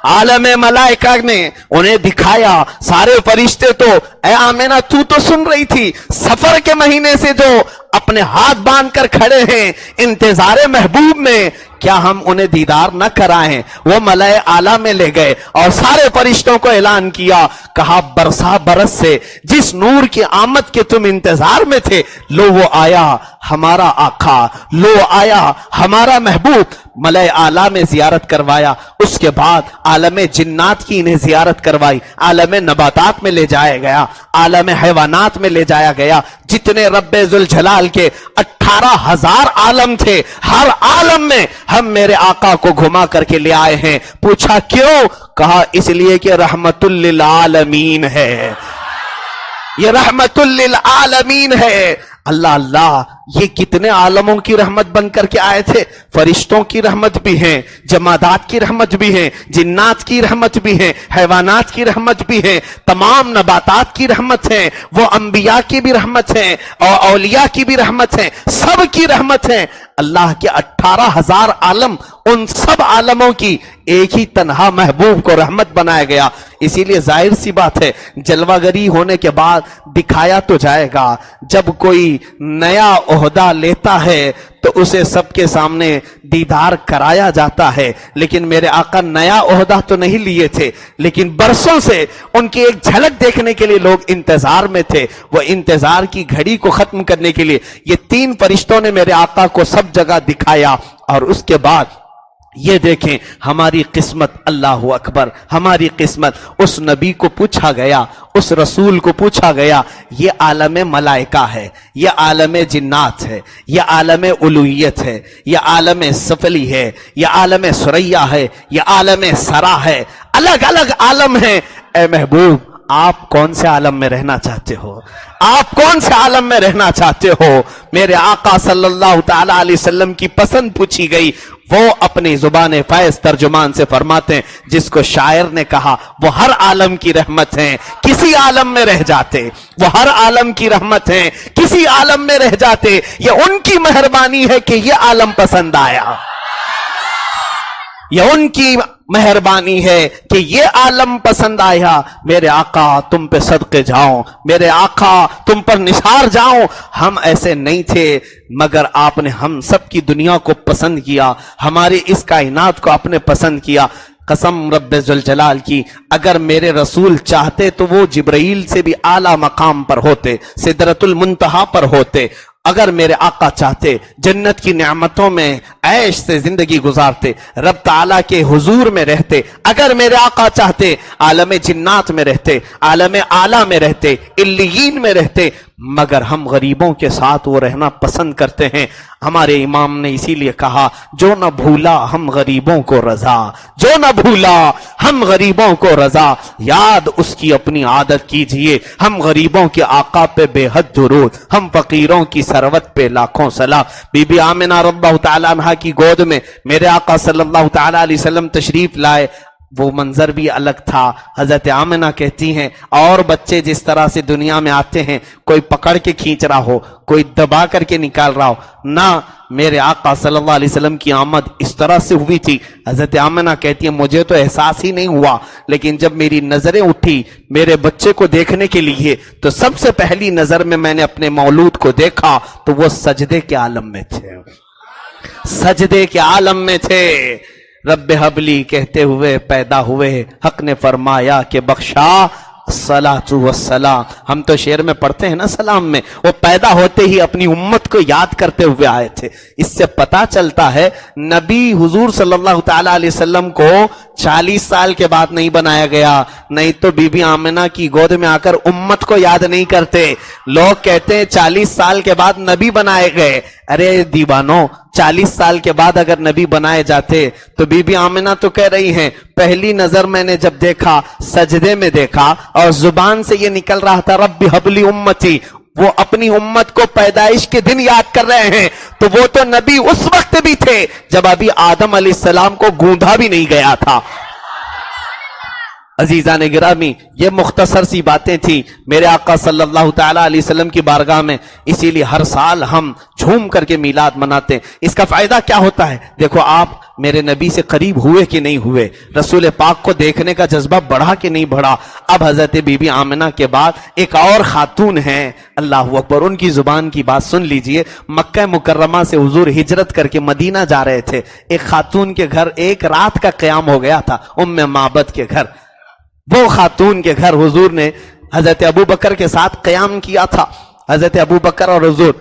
عالم ملائکہ نے انہیں دکھایا، سارے فرشتے تو اے آمنہ تو سن رہی تھی، سفر کے مہینے سے جو اپنے ہاتھ باندھ کر کھڑے ہیں انتظار محبوب میں، کیا ہم انہیں دیدار نہ کرائیں؟ وہ ملائے اعلیٰ میں لے گئے اور سارے فرشتوں کو اعلان کیا، کہا برسا برس سے جس نور کی آمد کے تم انتظار میں تھے، لو وہ آیا ہمارا آقا، لو آیا ہمارا محبوب۔ ملائے اعلیٰ میں زیارت کروایا، اس کے بعد عالم جنات کی انہیں زیارت کروائی، عالم نباتات میں لے جایا گیا، عالم حیوانات میں لے جایا گیا، جتنے رب ذوالجلال کے 18,000 عالم تھے، ہر عالم میں ہم میرے آقا کو گھما کر کے لے آئے ہیں۔ پوچھا کیوں؟ کہا اس لیے کہ رحمت للعالمین ہے، یہ رحمت للعالمین ہے۔ اللہ اللہ، یہ کتنے عالموں کی رحمت بن کر کے آئے تھے، فرشتوں کی رحمت بھی ہیں، جمادات کی رحمت بھی ہیں، جنات کی رحمت بھی ہیں، حیوانات کی رحمت بھی ہیں، تمام نباتات کی رحمت ہیں، وہ انبیاء کی بھی رحمت ہیں اور اولیاء کی بھی رحمت ہیں، سب کی رحمت ہیں۔ اللہ کے 18,000 عالم، ان سب عالموں کی ایک ہی تنہا محبوب کو رحمت بنایا گیا۔ اسی لیے ظاہر سی بات ہے جلوہ گری ہونے کے بعد دکھایا تو جائے گا، جب کوئی نیا عہدہ لیتا ہے تو اسے سب کے سامنے دیدار کرایا جاتا ہے، لیکن میرے آقا نیا عہدہ تو نہیں لیے تھے، لیکن برسوں سے ان کی ایک جھلک دیکھنے کے لیے لوگ انتظار میں تھے۔ وہ انتظار کی گھڑی کو ختم کرنے کے لیے یہ 3 فرشتوں نے میرے آقا کو سب جگہ دکھایا، اور اس کے بعد یہ دیکھیں ہماری قسمت، اللہ اکبر، ہماری قسمت، اس نبی کو پوچھا گیا، اس رسول کو پوچھا گیا، یہ عالم ملائکہ ہے، یہ عالم جنات ہے، یہ عالم الوہیت ہے، یہ عالم سفلی ہے، یہ عالم ثریا ہے، یہ عالم سرا ہے، الگ الگ عالم ہیں۔ اے محبوب آپ کون سے عالم میں رہنا چاہتے ہو؟ آپ کون سے عالم میں رہنا چاہتے ہو؟ میرے آقا صلی اللہ تعالی علیہ وسلم کی پسند پوچھی گئی، وہ اپنی زبان فیض ترجمان سے فرماتے ہیں جس کو شاعر نے کہا وہ ہر عالم کی رحمت ہیں، کسی عالم میں رہ جاتے، وہ ہر عالم کی رحمت ہیں، کسی عالم میں رہ جاتے، یہ ان کی مہربانی ہے کہ یہ عالم پسند آیا۔ یہ ان کی مہربانی ہے کہ یہ عالم پسند آیا. میرے آقا تم پہ صدقے جاؤں، میرے آقا تم پر نثار جاؤں. ہم ایسے نہیں تھے مگر آپ نے ہم سب کی دنیا کو پسند کیا، ہماری اس کائنات کو آپ نے پسند کیا. قسم رب ذوالجلال کی، اگر میرے رسول چاہتے تو وہ جبرائیل سے بھی اعلیٰ مقام پر ہوتے، سدرۃ المنتہا پر ہوتے. اگر میرے آقا چاہتے جنت کی نعمتوں میں عیش سے زندگی گزارتے، رب تعالیٰ کے حضور میں رہتے. اگر میرے آقا چاہتے عالم جنات میں رہتے، عالم اعلیٰ میں رہتے، علیین میں رہتے، مگر ہم غریبوں کے ساتھ وہ رہنا پسند کرتے ہیں. ہمارے امام نے اسی لیے کہا، جو نہ بھولا ہم غریبوں کو رضا، جو نہ بھولا ہم غریبوں کو رضا. یاد اس کی اپنی عادت کیجئے، ہم غریبوں کے آقا پہ بے حد درود، ہم فقیروں کی ثروت پہ لاکھوں سلام. بی بی آمنہ رضی اللہ تعالیٰ عنہ کی گود میں میرے آقا صلی اللہ تعالیٰ علیہ وسلم تشریف لائے. وہ منظر بھی الگ تھا. حضرت آمنہ کہتی ہیں اور بچے جس طرح سے دنیا میں آتے ہیں، کوئی پکڑ کے کھینچ رہا ہو، کوئی دبا کر کے نکال رہا ہو، نہ میرے آقا صلی اللہ علیہ وسلم کی آمد اس طرح سے ہوئی تھی. حضرت آمنہ کہتی ہیں مجھے تو احساس ہی نہیں ہوا، لیکن جب میری نظریں اٹھی میرے بچے کو دیکھنے کے لیے تو سب سے پہلی نظر میں نے اپنے مولود کو دیکھا تو وہ سجدے کے عالم میں تھے، سجدے کے عالم میں تھے. رب حبلی کہتے ہوئے پیدا ہوئے، حق نے فرمایا کہ بخشا الصلاۃ والسلام. ہم تو شعر میں پڑھتے ہیں نا سلام میں، وہ پیدا ہوتے ہی اپنی امت کو یاد کرتے ہوئے آئے تھے. اس سے پتا چلتا ہے نبی حضور صلی اللہ تعالی علیہ وسلم کو 40 سال کے بعد نہیں بنایا گیا، نہیں تو بی بی آمنہ کی گود میں آ کر امت کو یاد نہیں کرتے. لوگ کہتے ہیں 40 سال کے بعد نبی بنائے گئے. ارے دیوانو، 40 سال کے بعد اگر نبی بنائے جاتے تو بی بی آمنہ تو کہہ رہی ہیں پہلی نظر میں نے جب دیکھا سجدے میں دیکھا اور زبان سے یہ نکل رہا تھا رب حبلی امتی. وہ اپنی امت کو پیدائش کے دن یاد کر رہے ہیں، تو وہ تو نبی اس وقت بھی تھے جب ابھی آدم علیہ السلام کو گوندا بھی نہیں گیا تھا. عزیزان گرامی، یہ مختصر سی باتیں تھیں میرے آقا صلی اللہ تعالیٰ علیہ وسلم کی بارگاہ میں. اسی لیے ہر سال ہم جھوم کر کے میلاد مناتے ہیں. اس کا فائدہ کیا ہوتا ہے؟ دیکھو آپ میرے نبی سے قریب ہوئے کہ نہیں ہوئے، رسول پاک کو دیکھنے کا جذبہ بڑھا کہ نہیں بڑھا. اب حضرت بی بی آمنہ کے بعد ایک اور خاتون ہیں، اللہ اکبر، ان کی زبان کی بات سن لیجئے. مکہ مکرمہ سے حضور ہجرت کر کے مدینہ جا رہے تھے. ایک خاتون کے گھر ایک رات کا قیام ہو گیا تھا، ام معبد کے گھر. وہ خاتون کے گھر حضور نے حضرت ابو بکر کے ساتھ قیام کیا تھا. حضرت ابو بکر اور حضور،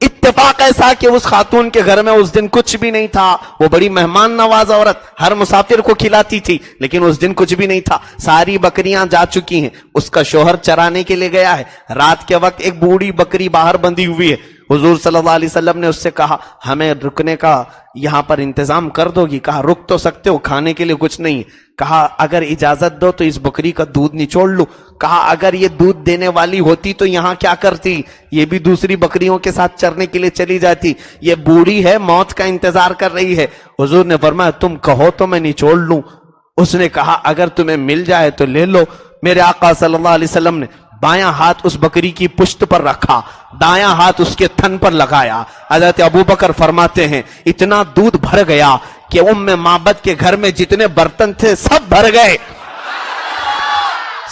اتفاق ایسا کہ اس خاتون کے گھر میں اس دن کچھ بھی نہیں تھا. وہ بڑی مہمان نواز عورت، ہر مسافر کو کھلاتی تھی، لیکن اس دن کچھ بھی نہیں تھا. ساری بکریاں جا چکی ہیں، اس کا شوہر چرانے کے لیے گیا ہے. رات کے وقت ایک بوڑھی بکری باہر بندھی ہوئی ہے. حضور صلی اللہ علیہ وسلم نے اس سے کہا ہمیں رکنے کا یہاں پر انتظام کر دو گی؟ کہا رک تو سکتے ہو، کھانے کے لیے کچھ نہیں. کہا اگر اجازت دو تو اس بکری کا دودھ نچوڑ لوں. کہا اگر یہ دودھ دینے والی ہوتی تو یہاں کیا کرتی؟ یہ بھی دوسری بکریوں کے ساتھ چرنے کے لیے چلی جاتی. یہ بوڑھی ہے، موت کا انتظار کر رہی ہے. حضور نے فرمایا تم کہو تو میں نچوڑ لوں. اس نے کہا اگر تمہیں مل جائے تو لے لو. میرے آقا صلی اللہ علیہ وسلم نے بایاں ہاتھ اس بکری کی پشت پر رکھا، دایاں ہاتھ اس کے تھن پر لگایا. حضرت ابو بکر فرماتے ہیں اتنا دودھ بھر گیا کہ ام معبد کے گھر میں جتنے برتن تھے سب بھر گئے،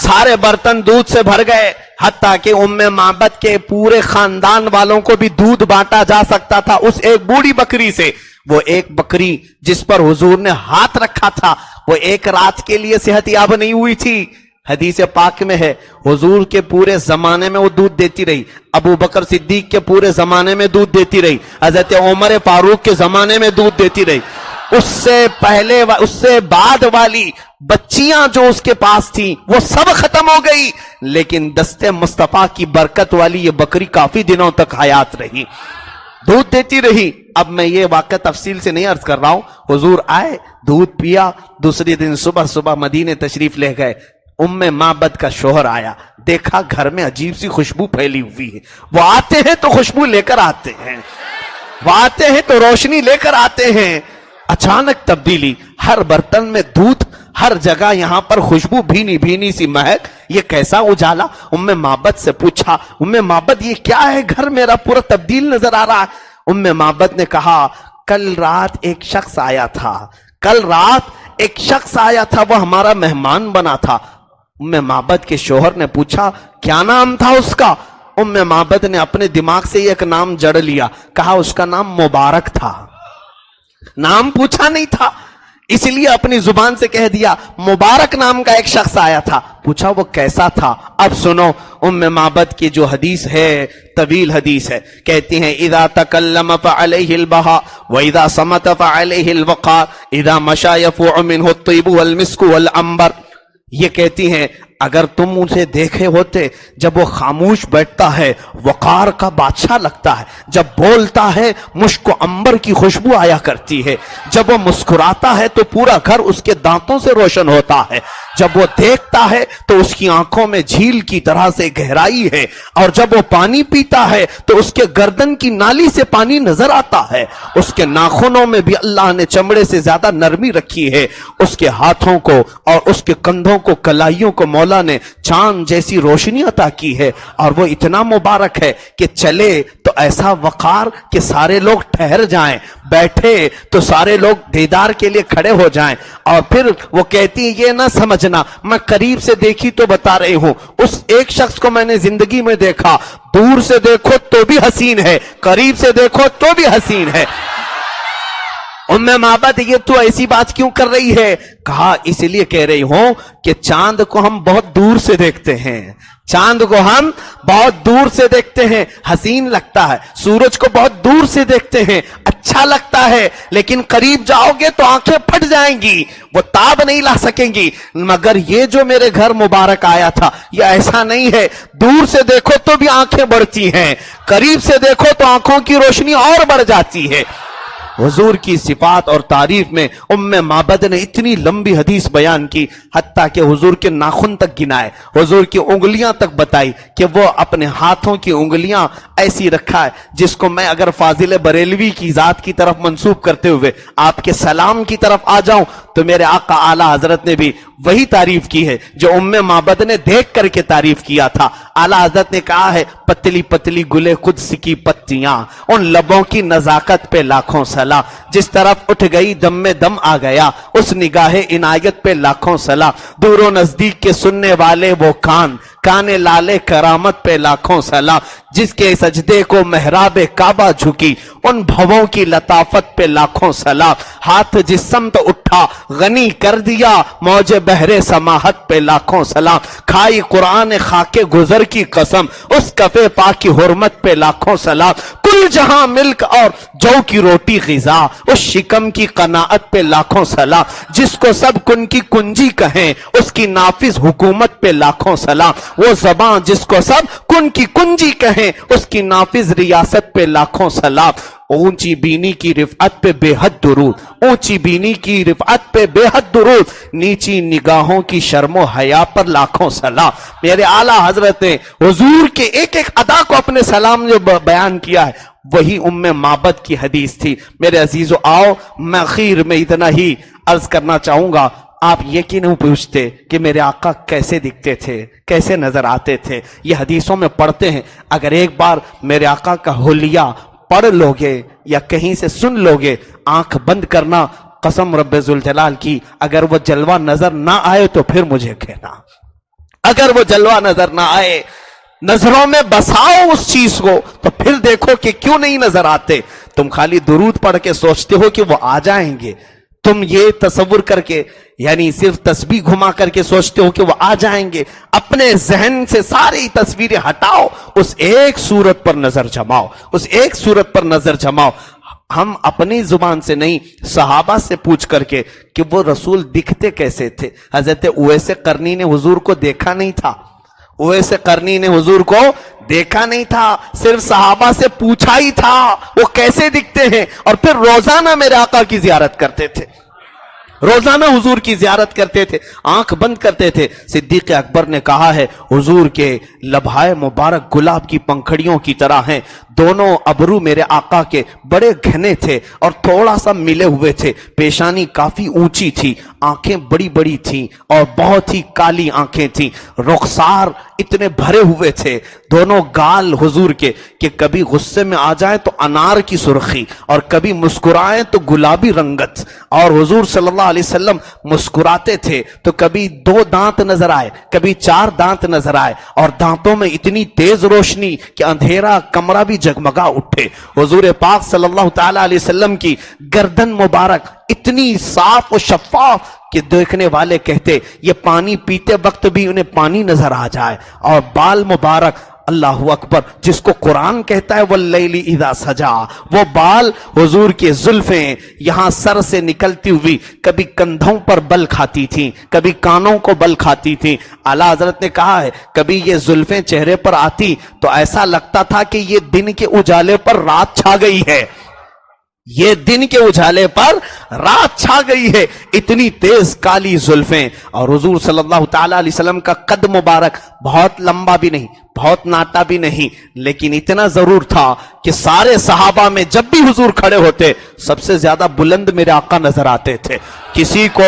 سارے برتن دودھ سے بھر گئے. حتیٰ کہ ام معبد کے پورے خاندان والوں کو بھی دودھ بانٹا جا سکتا تھا اس ایک بوڑھی بکری سے. وہ ایک بکری جس پر حضور نے ہاتھ رکھا تھا وہ ایک رات کے لیے صحت یاب نہیں ہوئی تھی. حدیث پاک میں ہے حضور کے پورے زمانے میں وہ دودھ دیتی رہی، ابو بکر صدیق کے پورے زمانے میں دودھ دیتی رہی، حضرت عمر فاروق کے زمانے میں دودھ دیتی رہی. اس سے پہلے اس سے بعد والی بچیاں جو اس کے پاس تھیں وہ سب ختم ہو گئی، لیکن دست مصطفیٰ کی برکت والی یہ بکری کافی دنوں تک حیات رہی، دودھ دیتی رہی. اب میں یہ واقعہ تفصیل سے نہیں عرض کر رہا ہوں. حضور آئے، دودھ پیا، دوسری دن صبح مدینے تشریف لے گئے. ام معبد کا شوہر آیا، دیکھا گھر میں عجیب سی خوشبو پھیلی ہوئی ہے. وہ آتے ہیں تو خوشبو لے کر آتے ہیں، وہ آتے ہیں تو روشنی لے کر آتے ہیں. اچانک تبدیلی، ہر برتن میں دودھ، ہر جگہ یہاں پر خوشبو، بھینی بھینی سی مہک. یہ کیسا اجالا؟ ام معبد سے پوچھا ام معبد یہ کیا ہے؟ گھر میرا پورا تبدیل نظر آ رہا ہے. ام معبد نے کہا کل رات ایک شخص آیا تھا، کل رات ایک شخص آیا تھا، وہ ہمارا مہمان بنا تھا. ام معبد کے شوہر نے پوچھا کیا نام تھا اس کا؟ ام معبد نے اپنے دماغ سے ایک نام جڑ لیا، کہا اس کا نام مبارک تھا. نام پوچھا نہیں تھا، اس لیے اپنی زبان سے کہہ دیا مبارک نام کا ایک شخص آیا تھا. پوچھا وہ کیسا تھا؟ اب سنو ام معبد کی جو حدیث ہے، طویل حدیث ہے، کہتی ہیں اذا تکلم فعلیہ البہا واذا صمت فعلیہ الوقار اذا مشى يفوع منه الطیب والمسک والعنبر. یہ کہتی ہیں اگر تم اسے دیکھے ہوتے، جب وہ خاموش بیٹھتا ہے وقار کا بادشاہ لگتا ہے، جب بولتا ہے مشک و عنبر کی خوشبو آیا کرتی ہے، جب وہ مسکراتا ہے تو پورا گھر اس کے دانتوں سے روشن ہوتا ہے، جب وہ دیکھتا ہے تو اس کی آنکھوں میں جھیل کی طرح سے گہرائی ہے، اور جب وہ پانی پیتا ہے تو اس کے گردن کی نالی سے پانی نظر آتا ہے، اس کے ناخنوں میں بھی اللہ نے چمڑے سے زیادہ نرمی رکھی ہے، اس کے ہاتھوں کو اور اس کے کندھوں کو، کلائیوں کو مولا نے چاند جیسی روشنی عطا کی ہے، اور وہ اتنا مبارک ہے کہ چلے تو ایسا وقار کہ سارے لوگ ٹھہر جائیں، بیٹھے تو سارے لوگ دیدار کے لیے کھڑے ہو جائیں. اور پھر وہ کہتی ہیں یہ نہ سمجھنا میں قریب سے دیکھی تو بتا رہی ہوں، اس ایک شخص کو میں نے زندگی میں دیکھا، دور سے دیکھو تو بھی حسین ہے، قریب سے دیکھو تو بھی حسین ہے. ام معبد یہ تو ایسی بات کیوں کر رہی ہے؟ کہا اس لیے کہہ رہی ہوں کہ چاند کو ہم بہت دور سے دیکھتے ہیں، چاند کو ہم بہت دور سے دیکھتے ہیں، حسین لگتا ہے. سورج کو بہت دور سے دیکھتے ہیں، اچھا لگتا ہے، لیکن قریب جاؤ گے تو آنکھیں پھٹ جائیں گی، وہ تاب نہیں لا سکیں گی. مگر یہ جو میرے گھر مبارک آیا تھا یہ ایسا نہیں ہے، دور سے دیکھو تو بھی آنکھیں بڑھتی ہیں، قریب سے دیکھو تو آنکھوں کی روشنی اور بڑھ جاتی ہے. حضور کی صفات اور تعریف میں ام معبد نے اتنی لمبی حدیث بیان کی، حتیٰ کہ حضور کے ناخن تک گنائے، حضور کی انگلیاں تک بتائی کہ وہ اپنے ہاتھوں کی انگلیاں ایسی رکھا ہے جس کو میں اگر فاضل بریلوی کی ذات کی طرف منسوب کرتے ہوئے آپ کے سلام کی طرف آ جاؤں تو میرے آقا اعلیٰ حضرت نے بھی وہی تعریف کی ہے جو ام معبد نے دیکھ کر کے تعریف کیا تھا. اعلیٰ حضرت نے کہا ہے پتلی پتلی گلے قدس کی پتیاں، ان لبوں کی نزاکت پہ لاکھوں سلام، جس طرف اٹھ گئی دم میں دم آ گیا، اس نگاہ عنایت پہ لاکھوں سلام، دور و نزدیک کے سننے والے وہ کان، کانے لالے کرامت پہ لاکھوں سلام، جس کے سجدے کو محراب کعبہ جھکی، ان بھووں کی لطافت پہ لاکھوں سلام، ہاتھ جس سمت اٹھا غنی کر دیا موج بحر سماحت پہ لاکھوں سلام، کھائی قرآن خاک گزر کی قسم، اس کفے پاک کی حرمت پہ لاکھوں سلام، کل جہاں ملک اور جو کی روٹی غذا، اس شکم کی قناعت پہ لاکھوں سلام، جس کو سب کن کی کنجی کہیں، اس کی نافذ حکومت پہ لاکھوں سلام، وہ زبان جس کو سب کن کی کنجی کہیں، اس کی نافذ ریاست پہ لاکھوں سلام. اونچی بینی کی رفعت پہ بے حد درود، اونچی بینی کی رفعت پہ بے حد درود، نیچی نگاہوں کی شرم و حیا پر لاکھوں سلام. میرے اعلیٰ حضرت نے حضور کے ایک ایک ادا کو اپنے سلام جو بیان کیا ہے وہی ام معبد کی حدیث تھی. میرے عزیزو آؤ میں اخیر میں اتنا ہی عرض کرنا چاہوں گا. آپ یہ کیوں پوچھتے کہ میرے آقا کیسے دکھتے تھے، کیسے نظر آتے تھے؟ یہ حدیثوں میں پڑھتے ہیں. اگر ایک بار میرے آقا کا حلیہ پڑھ لوگے یا کہیں سے سن لوگے، آنکھ بند کرنا، قسم رب ذوالجلال کی اگر وہ جلوہ نظر نہ آئے تو پھر مجھے کہنا. اگر وہ جلوہ نظر نہ آئے، نظروں میں بساؤ اس چیز کو تو پھر دیکھو کہ کیوں نہیں نظر آتے. تم خالی درود پڑھ کے سوچتے ہو کہ وہ آ جائیں گے، تم یہ تصور کر کے یعنی صرف تسبیح گھما کر کے سوچتے ہو کہ وہ آ جائیں گے. اپنے ذہن سے ساری تصویریں ہٹاؤ، اس ایک صورت پر نظر جماؤ، اس ایک صورت پر نظر جماؤ. ہم اپنی زبان سے نہیں، صحابہ سے پوچھ کر کے کہ وہ رسول دکھتے کیسے تھے. حضرت اویس قرنی نے حضور کو دیکھا نہیں تھا، اویس قرنی نے حضور کو دیکھا نہیں تھا، صرف صحابہ سے پوچھا ہی تھا وہ کیسے دکھتے ہیں، اور پھر روزانہ میرے آقا کی زیارت کرتے تھے، روزانہ حضور کی زیارت کرتے تھے، آنکھ بند کرتے تھے. صدیق اکبر نے کہا ہے حضور کے لبھائے مبارک گلاب کی پنکھڑیوں کی طرح ہیں. دونوں ابرو میرے آقا کے بڑے گھنے تھے اور تھوڑا سا ملے ہوئے تھے، پیشانی کافی اونچی تھی، آنکھیں بڑی بڑی تھیں اور بہت ہی کالی آنکھیں تھیں، رخسار اتنے بھرے ہوئے تھے، دونوں گال حضور کے کہ کبھی غصے میں آ جائیں تو انار کی سرخی اور کبھی مسکرائیں تو گلابی رنگت. اور حضور صلی اللہ علیہ وسلم مسکراتے تھے تو کبھی 2 دانت نظر آئے, کبھی 4 دانت نظر آئے, اور دانتوں میں اتنی تیز روشنی کہ اندھیرا کمرہ بھی جگمگا اٹھے. حضور پاک صلی اللہ تعالی علیہ وسلم کی گردن مبارک اتنی صاف و شفاف کہ دیکھنے والے کہتے یہ پانی پیتے وقت بھی انہیں پانی نظر آ جائے. اور بال مبارک, اللہ اکبر, جس کو قرآن کہتا ہے واللیل اذا سجا, وہ بال حضور کے زلفیں یہاں سر سے نکلتی ہوئی کبھی کندھوں پر بل کھاتی تھیں, کبھی کانوں کو بل کھاتی تھیں. اعلیٰ حضرت نے کہا ہے کبھی یہ زلفیں چہرے پر آتی تو ایسا لگتا تھا کہ یہ دن کے اجالے پر رات چھا گئی ہے, یہ دن کے اجالے پر رات چھا گئی ہے, اتنی تیز کالی زلفیں. اور حضور صلی اللہ تعالی علیہ وسلم کا قد مبارک بہت لمبا بھی نہیں, بہت ناٹا بھی نہیں, لیکن اتنا ضرور تھا کہ سارے صحابہ میں جب بھی حضور کھڑے ہوتے سب سے زیادہ بلند میرے آقا نظر آتے تھے. کسی کو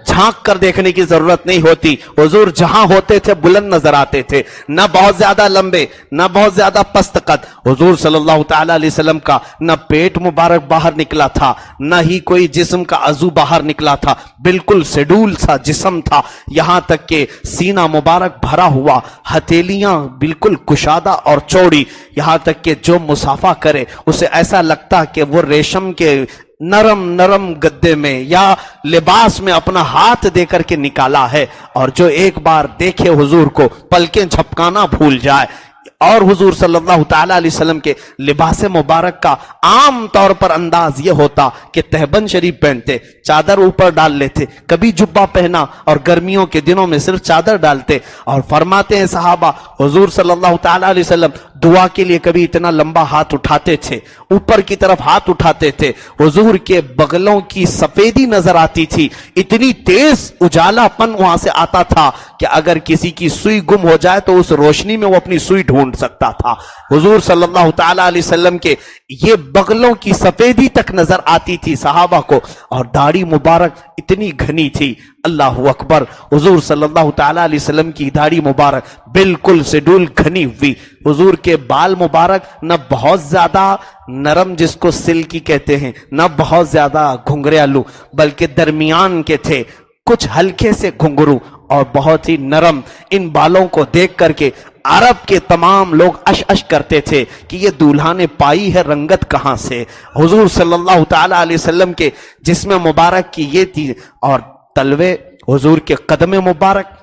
جھانک کر دیکھنے کی ضرورت نہیں ہوتی, حضور جہاں ہوتے تھے بلند نظر آتے تھے, نہ بہت زیادہ لمبے نہ بہت زیادہ پست قد. حضور صلی اللہ تعالی علیہ وسلم کا نہ پیٹ مبارک باہر نکلا تھا, نہ ہی کوئی جسم کا عضو باہر نکلا تھا, بالکل شیڈول سا جسم تھا, یہاں تک کہ سینہ مبارک بھرا ہوا, ہتھیلیاں بالکل کشادہ اور چوڑی, یہاں تک کہ جو مصافحہ کرے اسے ایسا لگتا کہ وہ ریشم کے نرم نرم گدے میں یا لباس میں اپنا ہاتھ دے کر کے نکالا ہے. اور جو ایک بار دیکھے حضور کو پلکیں جھپکانا بھول جائے. اور حضور صلی اللہ تعالی علیہ وسلم کے لباس مبارک کا عام طور پر انداز یہ ہوتا کہ تہبند شریف پہنتے, چادر اوپر ڈال لیتے, کبھی جبہ پہنا اور گرمیوں کے دنوں میں صرف چادر ڈالتے. اور فرماتے ہیں صحابہ حضور صلی اللہ تعالی علیہ وسلم دعا کے لیے کبھی اتنا لمبا ہاتھ اٹھاتے تھے, اوپر کی طرف ہاتھ اٹھاتے تھے, حضور کے بغلوں کی سفیدی نظر آتی تھی, اتنی تیز اجالا پن وہاں سے آتا تھا کہ اگر کسی کی سوئی گم ہو جائے تو اس روشنی میں وہ اپنی سوئی ڈھونڈ سکتا تھا. حضور صلی اللہ تعالی علیہ وسلم کے یہ بغلوں کی سفیدی تک نظر آتی تھی صحابہ کو. اور داڑھی مبارک اتنی گھنی تھی, اللہ اکبر, حضور صلی اللہ تعالی علیہ وسلم کی داڑھی مبارک بالکل شیڈول گھنی ہوئی. حضور کے بال مبارک نہ بہت زیادہ نرم جس کو سلکی کہتے ہیں, نہ بہت زیادہ گھنگریالو, بلکہ درمیان کے تھے, کچھ ہلکے سے گھنگرو اور بہت ہی نرم. ان بالوں کو دیکھ کر کے عرب کے تمام لوگ اش اش کرتے تھے کہ یہ دولہا نے پائی ہے رنگت کہاں سے. حضور صلی اللہ تعالی علیہ وسلم کے جسم مبارک کی یہ تھی. اور تلوے حضور کے قدم مبارک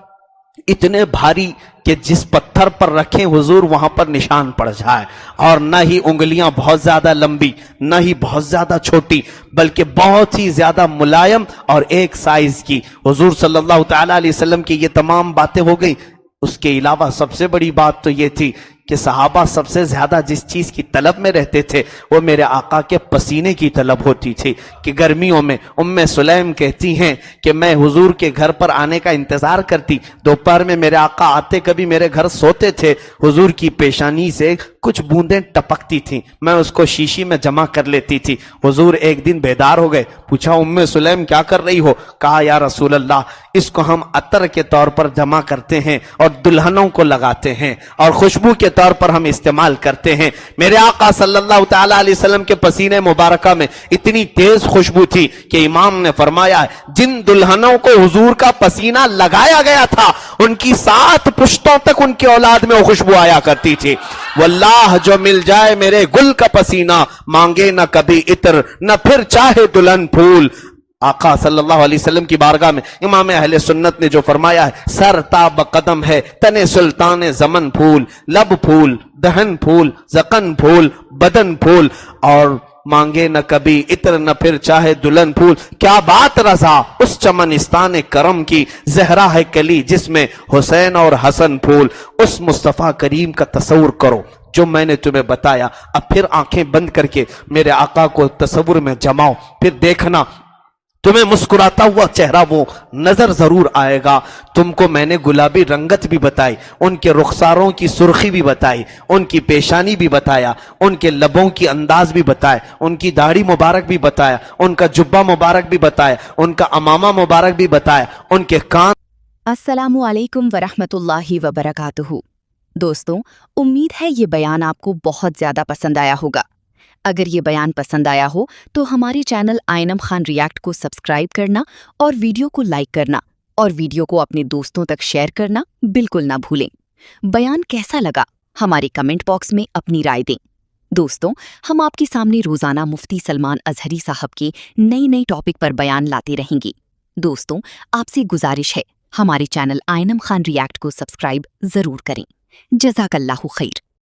اتنے بھاری کہ جس پتھر پر رکھیں حضور وہاں پر نشان پڑ جائے. اور نہ ہی انگلیاں بہت زیادہ لمبی نہ ہی بہت زیادہ چھوٹی, بلکہ بہت ہی زیادہ ملائم اور ایک سائز کی. حضور صلی اللہ تعالی علیہ وسلم کی یہ تمام باتیں ہو گئی. اس کے علاوہ سب سے بڑی بات تو یہ تھی کہ صحابہ سب سے زیادہ جس چیز کی طلب میں رہتے تھے وہ میرے آقا کے پسینے کی طلب ہوتی تھی. کہ گرمیوں میں ام سلیم کہتی ہیں کہ میں حضور کے گھر پر آنے کا انتظار کرتی, دوپہر میں میرے آقا آتے, کبھی میرے گھر سوتے تھے, حضور کی پیشانی سے کچھ بوندیں ٹپکتی تھیں, میں اس کو شیشی میں جمع کر لیتی تھی. حضور ایک دن بیدار ہو گئے, پوچھا ام سلیم کیا کر رہی ہو؟ کہا یا رسول اللہ اس کو ہم عطر کے طور پر جمع کرتے ہیں اور دلہنوں کو لگاتے ہیں اور خوشبو کے طور پر ہم استعمال کرتے ہیں. میرے آقا صلی اللہ تعالی علیہ وسلم کے پسینے مبارکہ میں اتنی تیز خوشبو تھی کہ امام نے فرمایا جن دلہنوں کو حضور کا پسینہ لگایا گیا تھا ان کی 7 پشتوں تک ان کی اولاد میں وہ خوشبو آیا کرتی تھی. واللہ جو مل جائے میرے گل کا پسینہ, مانگے نہ کبھی عطر نہ پھر چاہے دلہن پھول. آقا صلی اللہ علیہ وسلم کی بارگاہ میں امام اہل سنت نے جو فرمایا ہے سر تاب قدم ہے تن سلطان زمن پھول, لب پھول دہن پھول زقن پھول بدن پھول, اور مانگے نہ کبھی عطر نہ پھر چاہے دلہن پھول. کیا بات رضا اس چمنستان کرم کی, زہرا ہے کلی جس میں حسین اور حسن پھول. اس مصطفیٰ کریم کا تصور کرو جو میں نے تمہیں بتایا. اب پھر آنکھیں بند کر کے میرے آقا کو تصور میں جماؤ, پھر دیکھنا تمہیں مسکراتا ہوا چہرہ وہ نظر ضرور آئے گا. تم کو میں نے گلابی رنگت بھی بتائی, ان کے رخساروں کی سرخی بھی بتائی, ان کی پیشانی بھی بتایا, ان کے لبوں کی انداز بھی بتائے, ان کی داڑھی مبارک بھی بتایا, ان کا جبہ مبارک بھی بتایا, ان کا امامہ مبارک بھی بتایا, ان کے کان. السلام علیکم ورحمۃ اللہ وبرکاتہ. دوستوں، امید ہے یہ بیان آپ کو بہت زیادہ پسند آیا ہوگا۔ اگر یہ بیان پسند آیا ہو تو ہمارے چینل آئینم خان ریاکٹ کو سبسکرائب کرنا اور ویڈیو کو لائک کرنا اور ویڈیو کو اپنے دوستوں تک شیئر کرنا بالکل نہ بھولیں۔ بیان کیسا لگا ہمارے کمنٹ باکس میں اپنی رائے دیں۔ دوستوں، ہم آپ کے سامنے روزانہ مفتی سلمان اظہری صاحب کے نئی ٹاپک پر بیان لاتے رہیں گے۔ دوستوں، آپ سے گزارش ہے ہمارے چینل آئینم خان ریاکٹ کو سبسکرائب ضرور کریں۔ جزاک اللہ خیر۔